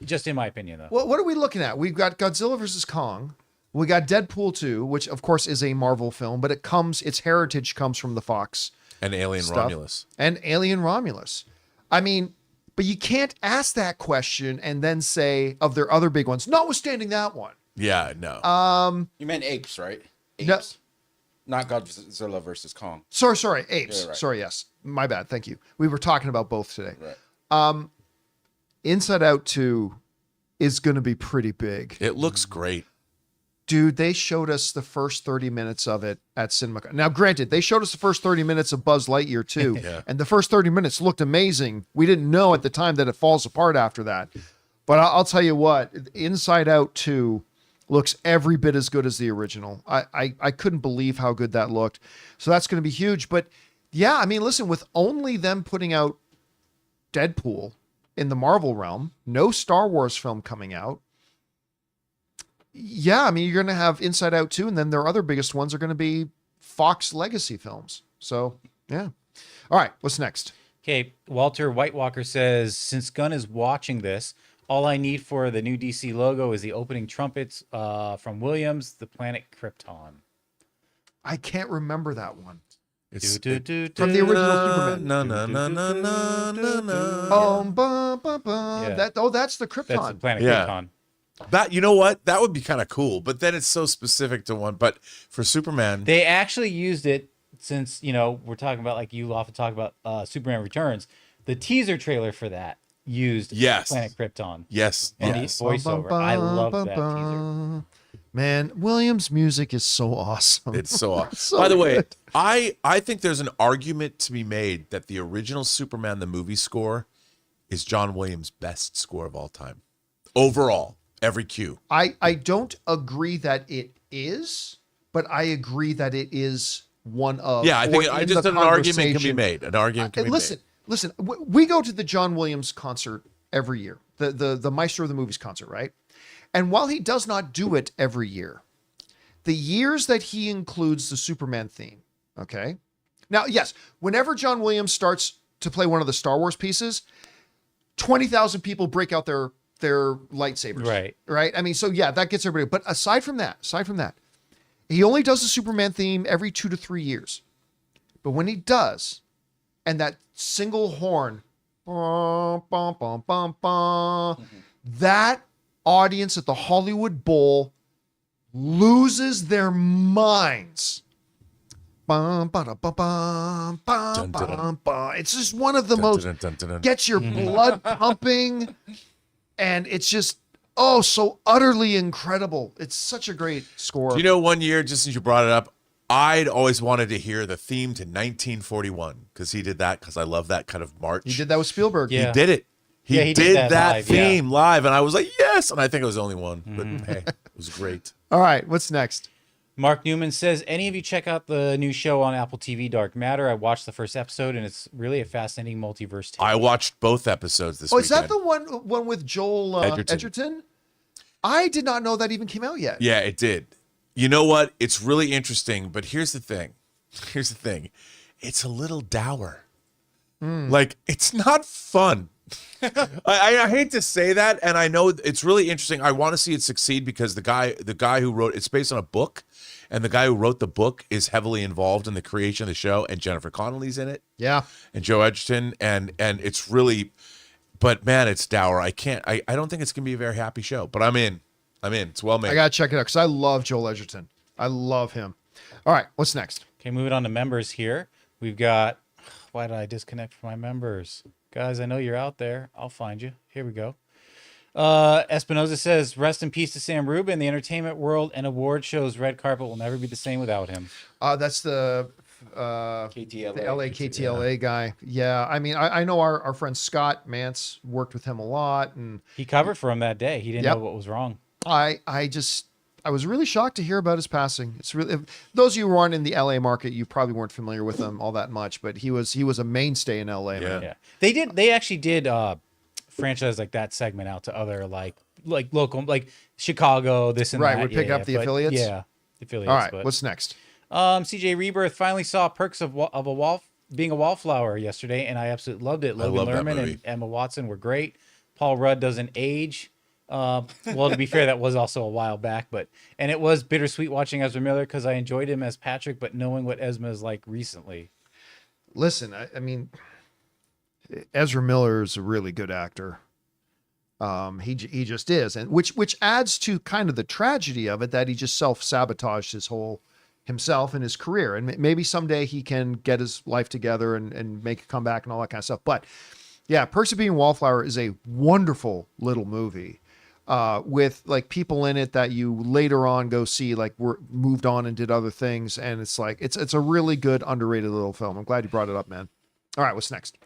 just in my opinion, though. Well, what are we looking at? We've got Godzilla versus Kong. We got Deadpool 2, which of course is a Marvel film, but its heritage comes from the Fox. And Alien stuff. Romulus. And Alien Romulus. I mean, but you can't ask that question and then say of their other big ones, notwithstanding that one. Yeah, no. You meant Apes, right? No. Apes. Not Godzilla versus Kong. Sorry, Apes. Yeah, right. Sorry, yes. My bad. Thank you. We were talking about both today. Right. Inside Out 2 is going to be pretty big. It looks great. Dude, they showed us the first 30 minutes of it at CinemaCon. Now, granted, they showed us the first 30 minutes of Buzz Lightyear too, Yeah. and the first 30 minutes looked amazing. We didn't know at the time that it falls apart after that. But I'll tell you what, Inside Out 2 looks every bit as good as the original. I couldn't believe how good that looked. So that's going to be huge. But yeah, I mean, listen, with only them putting out Deadpool in the Marvel realm, no Star Wars film coming out, yeah, I mean, you're going to have Inside Out 2, and then their other biggest ones are going to be Fox legacy films. So, yeah. All right, what's next? Okay, Walter White Walker says, since Gunn is watching this, all I need for the new DC logo is the opening trumpets from Williams, the planet Krypton. I can't remember that one. It's From the original Superman. No. Oh, Yeah. that's the Krypton. That's the planet Yeah. Krypton. That, you know what? That would be kind of cool, but then it's so specific to one. But for Superman, They actually used it since, you know, we're talking about, like you often talk about Superman Returns. The teaser trailer for that used Yes. Planet Krypton. yes, And yes. the voiceover. I love that teaser. Man, Williams' music is so awesome. It's so awesome. So By the way, good. I think there's an argument to be made that the original Superman the movie score is John Williams' best score of all time. Overall, every cue. I don't agree that it is, but I agree that it is one of. Yeah, I think or I in just the an argument can be conversation. made. An argument can be Listen, listen, we go to the John Williams concert every year, the Maestro of the Movies concert, right? And while he does not do it every year, the years that he includes the Superman theme, okay? Now, yes, whenever John Williams starts to play one of the Star Wars pieces, 20,000 people break out their lightsabers. Right. I mean, so yeah, that gets everybody. But aside from that, he only does the Superman theme every 2 to 3 years. But when he does, and that single horn, that audience at the Hollywood Bowl loses their minds. It's just one of the most gets your blood pumping, and it's just so utterly incredible. It's such a great score. Do you know, one year, just since you brought it up, I'd always wanted to hear the theme to 1941 because he did that, because I love that kind of march. He did that with Spielberg. He did it. He did that theme live, and I was like, yes. And I think it was the only one, but hey, it was great. All right, what's next? Mark Newman says, any of you check out the new show on Apple TV, Dark Matter? I watched the first episode, and it's really a fascinating multiverse take. I watched both episodes this weekend. Is that the one with Joel Edgerton? I did not know that even came out yet. Yeah, it did. You know what? It's really interesting, but here's the thing. It's a little dour. Like, it's not fun. I hate to say that, and I know it's really interesting. I want to see it succeed because the guy who wrote it's based on a book, and the guy who wrote the book is heavily involved in the creation of the show, and Jennifer Connelly's in it. Yeah. And Joe Edgerton, and it's really, but man, it's dour. I don't think it's gonna be a very happy show, but I'm in. It's well made. I gotta check it out because I love Joel Edgerton. I love him. All right, what's next? Okay, moving on to members here. We've got, why did I disconnect from my members? Guys, I know you're out there. I'll find you. Here we go. Espinoza says, rest in peace to Sam Rubin. The entertainment world and award shows red carpet will never be the same without him. That's the KTLA. the LA KTLA guy. Yeah, I mean, I know our friend Scott Mance worked with him a lot, and he covered for him that day. He didn't know what was wrong. I was really shocked to hear about his passing. It's really, those of you who aren't in the LA market, you probably weren't familiar with him all that much, but he was a mainstay in LA. Yeah. Man. Yeah. They actually did franchise like that segment out to other like local, like Chicago, this and that. Right, would pick up the affiliates. Yeah, the affiliates. All right, what's next? CJ Rebirth finally saw Perks of being a wallflower yesterday, and I absolutely loved it. Logan Lerman and Emma Watson were great. Paul Rudd doesn't age. Well, to be fair, that was also a while back, and it was bittersweet watching Ezra Miller because I enjoyed him as Patrick, but knowing what Esma is like recently. Listen, I mean, Ezra Miller is a really good actor. He just is, and which adds to kind of the tragedy of it that he just self-sabotaged himself and his career, and maybe someday he can get his life together and make a comeback and all that kind of stuff. But yeah, Perks of Being a Wallflower is a wonderful little movie. With like people in it that you later on go see, like were moved on and did other things. And it's like, it's a really good, underrated little film. I'm glad you brought it up, man. All right, what's next?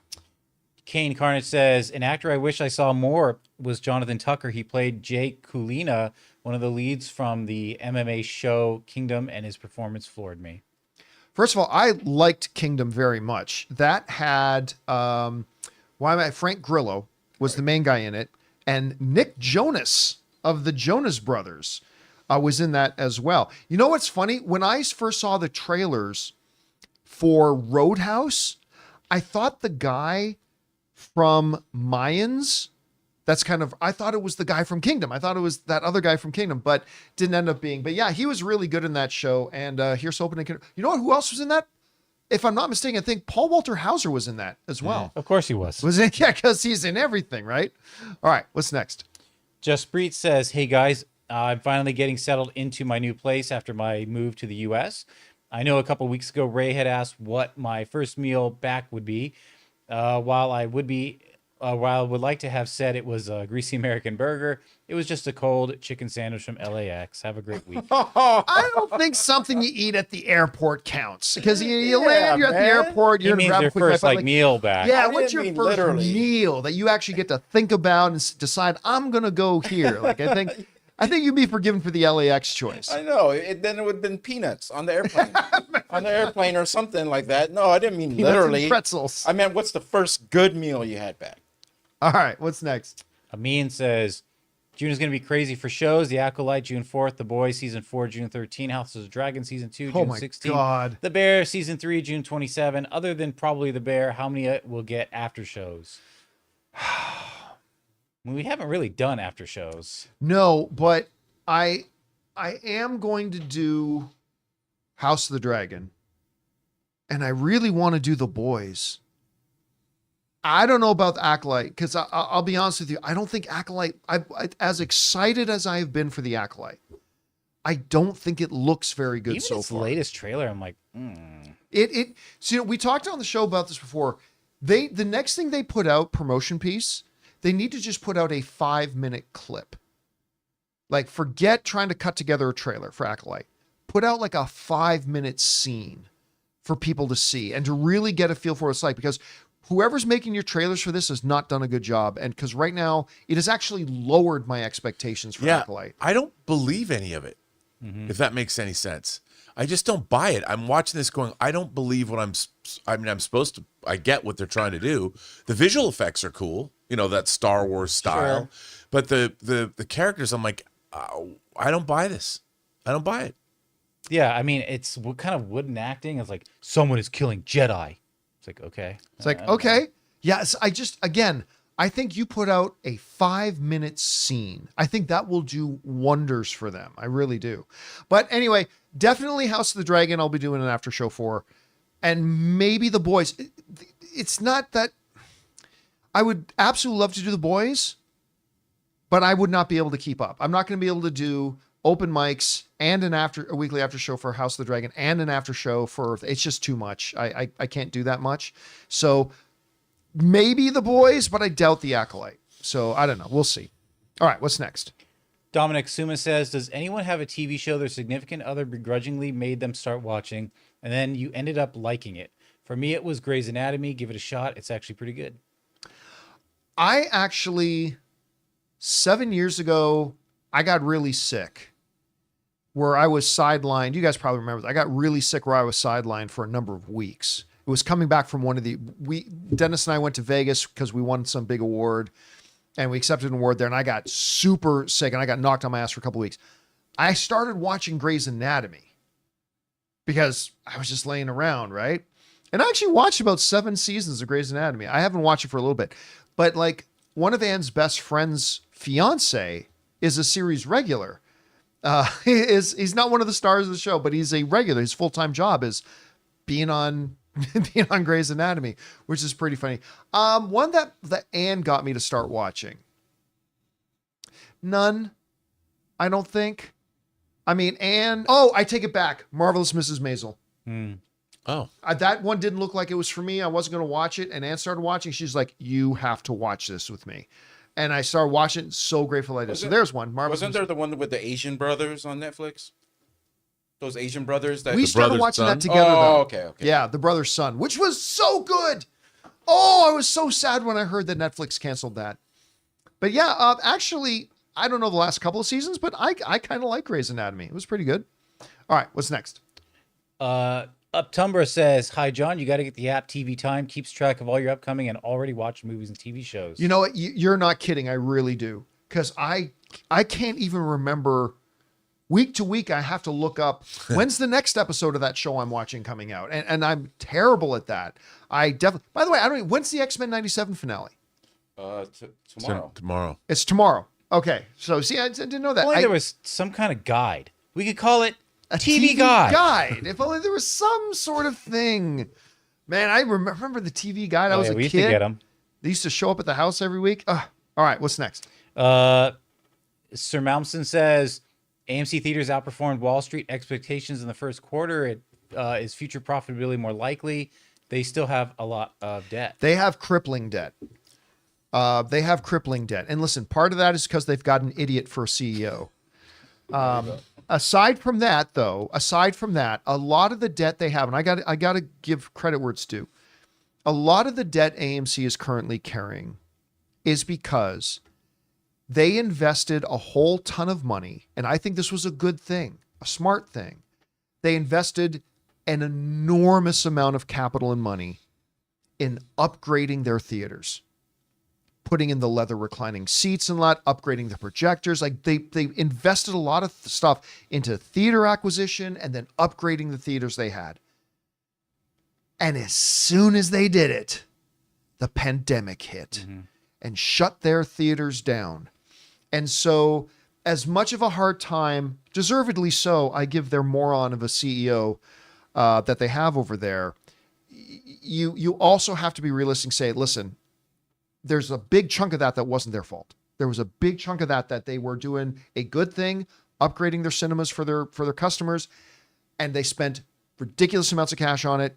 Kane Carnage says, an actor I wish I saw more was Jonathan Tucker. He played Jay Kulina, one of the leads from the MMA show Kingdom, and his performance floored me. First of all, I liked Kingdom very much. That had, Frank Grillo was the main guy in it. And Nick Jonas of the Jonas Brothers was in that as well. You know what's funny? When I first saw the trailers for Roadhouse, I thought the guy from Mayans, I thought it was the guy from Kingdom. I thought it was that other guy from Kingdom, but didn't end up being. But yeah, he was really good in that show. And here's hoping. You know who else was in that? If I'm not mistaken, I think Paul Walter Hauser was in that as well. Of course he was. Was it? Yeah, because he's in everything, right? All right, what's next? Just Breed says, hey guys, I'm finally getting settled into my new place after my move to the U.S. I know a couple weeks ago, Ray had asked what my first meal back would be. While I would like to have said it was a greasy American burger, it was just a cold chicken sandwich from LAX. Have a great week. I don't think something you eat at the airport counts because you land, you're at the airport, you're means grab your a quick first bite, meal back. Yeah, I what's your didn't first mean literally. meal that you actually get to think about and decide I'm gonna go here? Like I think I think you'd be forgiven for the LAX choice. I know. Then it would have been peanuts on the airplane. On the airplane or something like that. No, I didn't mean Peanuts and literally. pretzels. I meant, what's the first good meal you had back? All right, what's next? Amin says, June is going to be crazy for shows. The Acolyte, June 4th. The Boys, Season 4, June 13. House of the Dragon, Season 2, Oh June my 16. God. The Bear, Season 3, June 27. Other than probably The Bear, how many will get after shows? We haven't really done after shows. No, but I am going to do House of the Dragon. And I really want to do The Boys. I don't know about the Acolyte, because I'll be honest with you. I don't think Acolyte, as excited as I have been for the Acolyte, I don't think it looks very good Even so its far. latest trailer, I'm like, So, we talked on the show about this before. The next thing they put out, promotion piece, they need to just put out a 5-minute clip. Like, forget trying to cut together a trailer for Acolyte. Put out like a 5-minute scene for people to see and to really get a feel for what it's like, because whoever's making your trailers for this has not done a good job. And because right now it has actually lowered my expectations for Acolyte. I don't believe any of it, if that makes any sense. I just don't buy it. I'm watching this going, I don't believe what I'm supposed to, I get what they're trying to do. The visual effects are cool, that Star Wars style, but the characters, I'm like, I don't buy this. I don't buy it. yeah, I mean, it's what kind of wooden acting. It's like, someone is killing Jedi. It's like, okay. It's like, okay. Yes, I think you put out a 5-minute scene. I think that will do wonders for them. I really do. But anyway, definitely House of the Dragon I'll be doing an after show for. And maybe The Boys. It's not that I would absolutely love to do The Boys, but I would not be able to keep up. I'm not going to be able to do open mics and a weekly after show for House of the Dragon and an after show for, it's just too much. I can't do that much. So maybe The Boys, but I doubt the Acolyte. So I don't know. We'll see. All right. What's next? Dominic Suma says, does anyone have a TV show their significant other begrudgingly made them start watching, and then you ended up liking it? For me, it was Grey's Anatomy. Give it a shot. It's actually pretty good. I actually, 7 years ago, I got really sick where I was sidelined. You guys probably remember that. I got really sick where I was sidelined for a number of weeks. It was coming back from Dennis and I went to Vegas because we won some big award and we accepted an award there, and I got super sick and I got knocked on my ass for a couple of weeks. I started watching Grey's Anatomy because I was just laying around, right? And I actually watched about 7 seasons of Grey's Anatomy. I haven't watched it for a little bit, but like one of Anne's best friend's fiance is a series regular. He's not one of the stars of the show, but he's a regular. His full-time job is being on Grey's Anatomy, which is pretty funny. One that Anne got me to start watching. None, I don't think. I mean, Anne. Oh, I take it back. Marvelous Mrs. Maisel. Oh, That one didn't look like it was for me. I wasn't going to watch it. And Anne started watching. She's like, you have to watch this with me. And I started watching. So grateful I did. So there's one. Wasn't there the one with the Asian brothers on Netflix? Those Asian brothers that we started brother's watching son? that together. Though. Okay. Yeah, the brother's son, which was so good. Oh, I was so sad when I heard that Netflix canceled that. But yeah, actually, I don't know the last couple of seasons, but I kind of like Grey's Anatomy. It was pretty good. All right, what's next? Uptumbra says, hi, John. You got to get the app TV Time. Keeps track of all your upcoming and already watched movies and TV shows. You know what? You're not kidding. I really do. Because I can't even remember. Week to week, I have to look up when's the next episode of that show I'm watching coming out. And I'm terrible at that. I definitely, by the way, I don't know, when's the X-Men 97 finale? Tomorrow. Tomorrow. It's tomorrow. Okay. So see, I didn't know that. If only there was some kind of guide. We could call it a TV guide. If only there was some sort of thing. Man, I remember the TV guide. I was a we kid. used to get them. They used to show up at the house every week. All right, what's next? Sir Malmson says, AMC theaters outperformed Wall Street expectations in the first quarter. Is future profitability more likely? They still have a lot of debt. They have crippling debt. And listen, part of that is because they've got an idiot for a CEO. Aside from that, a lot of the debt they have, and I got to give credit where it's due. A lot of the debt AMC is currently carrying is because they invested a whole ton of money, and I think this was a good thing, a smart thing. They invested an enormous amount of capital and money in upgrading their theaters, putting in the leather reclining seats and upgrading the projectors. Like they invested a lot of stuff into theater acquisition and then upgrading the theaters they had. And as soon as they did it, the pandemic hit and shut their theaters down. And so as much of a hard time, deservedly so, I give their moron of a CEO that they have over there, you also have to be realistic and say, listen, there's a big chunk of that wasn't their fault. There was a big chunk of that they were doing a good thing, upgrading their cinemas for their customers, and they spent ridiculous amounts of cash on it.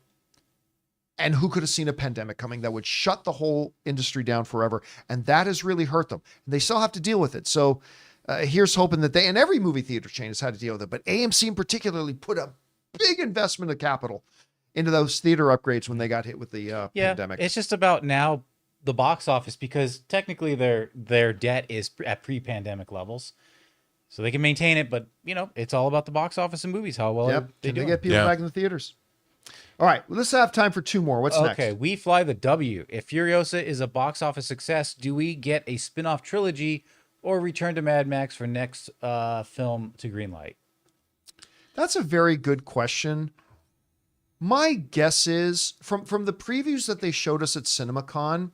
And who could have seen a pandemic coming that would shut the whole industry down forever? And that has really hurt them. They still have to deal with it. So here's hoping that and every movie theater chain has had to deal with it, but AMC in particularly put a big investment of capital into those theater upgrades when they got hit with the pandemic. It's just about now the box office, because technically their debt is at pre-pandemic levels. So they can maintain it, but it's all about the box office and movies, how well they do. They get people back in the theaters. All right, let's have time for two more. What's next? Okay, We Fly the W. If Furiosa is a box office success, do we get a spin-off trilogy or return to Mad Max for next film to greenlight? That's a very good question. My guess is, from the previews that they showed us at CinemaCon,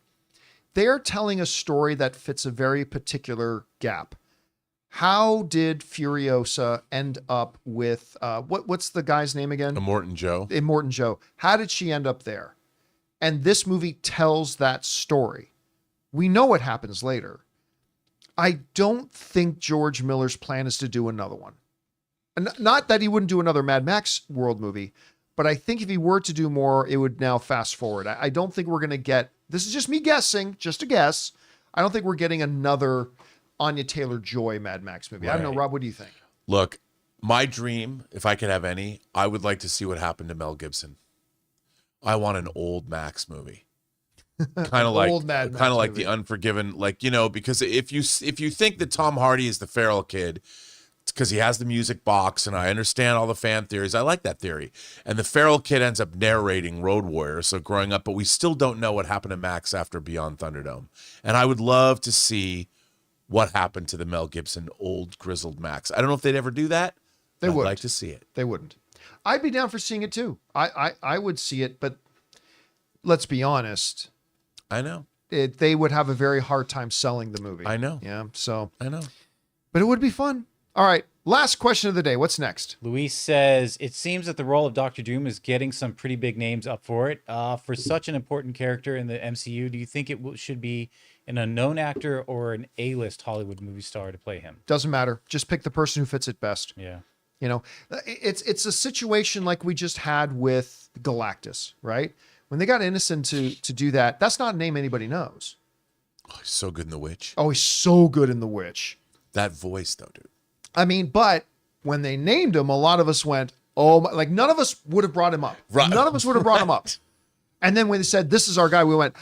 they're telling a story that fits a very particular gap. How did Furiosa end up with what's the guy's name again? Immortan Joe. Immortan Joe. How did she end up there? And this movie tells that story. We know what happens later. I don't think George Miller's plan is to do another one. And not that he wouldn't do another Mad Max world movie, but I think if he were to do more, it would now fast forward. I don't think we're going to get, this is just me guessing, just a guess. I don't think we're getting another Anya Taylor-Joy Mad Max movie. I don't know, Rob, what do you think? Look, my dream, if I could have any, I would like to see what happened to Mel Gibson. I want an old Max movie. Kind of like The Unforgiven, because if you think that Tom Hardy is the feral kid, it's because he has the music box, and I understand all the fan theories. I like that theory. And the feral kid ends up narrating Road Warrior, so growing up, but we still don't know what happened to Max after Beyond Thunderdome. And I would love to see what happened to the Mel Gibson old grizzled Max. I don't know if they'd ever do that. I'd like to see it. They wouldn't. I'd be down for seeing it too. I would see it, but let's be honest. I know. They would have a very hard time selling the movie. I know. Yeah, so. I know. But it would be fun. All right, last question of the day. What's next? Luis says, it seems that the role of Doctor Doom is getting some pretty big names up for it. For such an important character in the MCU, do you think it should be an unknown actor or an A-list Hollywood movie star to play him? Doesn't matter. Just pick the person who fits it best. Yeah. It's a situation like we just had with Galactus, right? When they got Innocent to do that, that's not a name anybody knows. Oh, he's so good in The Witch. Oh, he's so good in The Witch. That voice, though, dude. I mean, but when they named him, a lot of us went, oh, like none of us would have brought him up. Right. None of us would have brought him up. And then when they said, this is our guy, we went,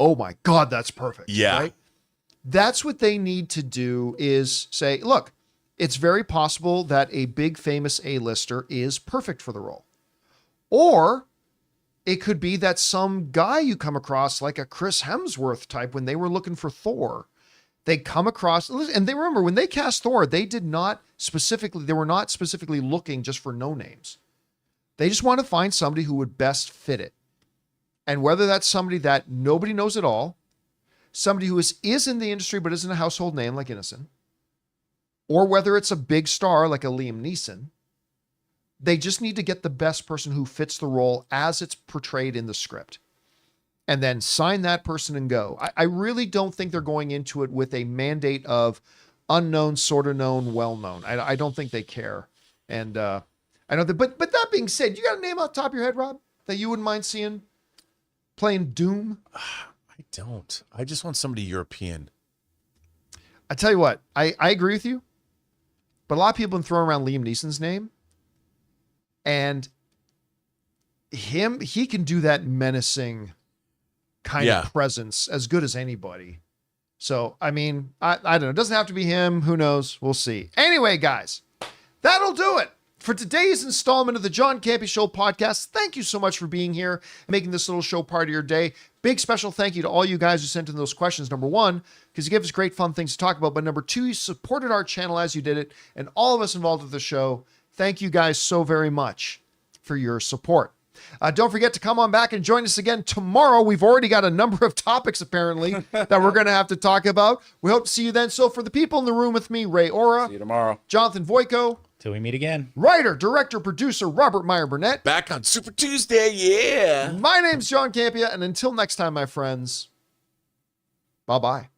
oh my God, that's perfect. Yeah. Right? That's what they need to do is say, look, it's very possible that a big famous A-lister is perfect for the role. Or it could be that some guy you come across, like a Chris Hemsworth type, when they were looking for Thor, they come across, and they remember when they cast Thor, they were not specifically looking just for no names. They just want to find somebody who would best fit it. And whether that's somebody that nobody knows at all, somebody who is in the industry but isn't a household name like Innocent, or whether it's a big star like a Liam Neeson, they just need to get the best person who fits the role as it's portrayed in the script. And then sign that person and go. I really don't think they're going into it with a mandate of unknown, sort of known, well known. I don't think they care. And I don't think, but that being said, you got a name off the top of your head, Rob, that you wouldn't mind seeing playing Doom? I don't. I just want somebody European. I tell you what, I agree with you, but a lot of people have been throwing around Liam Neeson's name, and he can do that menacing kind of presence as good as anybody. So, I mean, I don't know. It doesn't have to be him. Who knows? We'll see. Anyway, guys, that'll do it for today's installment of the John Campea Show podcast. Thank you so much for being here and making this little show part of your day. Big special thank you to all you guys who sent in those questions. Number one, because you give us great fun things to talk about. But number two, you supported our channel as you did it. And all of us involved with the show, thank you guys so very much for your support. Don't forget to come on back and join us again tomorrow. We've already got a number of topics, apparently, that we're going to have to talk about. We hope to see you then. So for the people in the room with me, Ray Ora, See you tomorrow. Jonathan Voico, Till we meet again. writer, director, producer, Robert Meyer Burnett. Back on Super Tuesday, yeah. My name's John Campea, and until next time, my friends, bye-bye.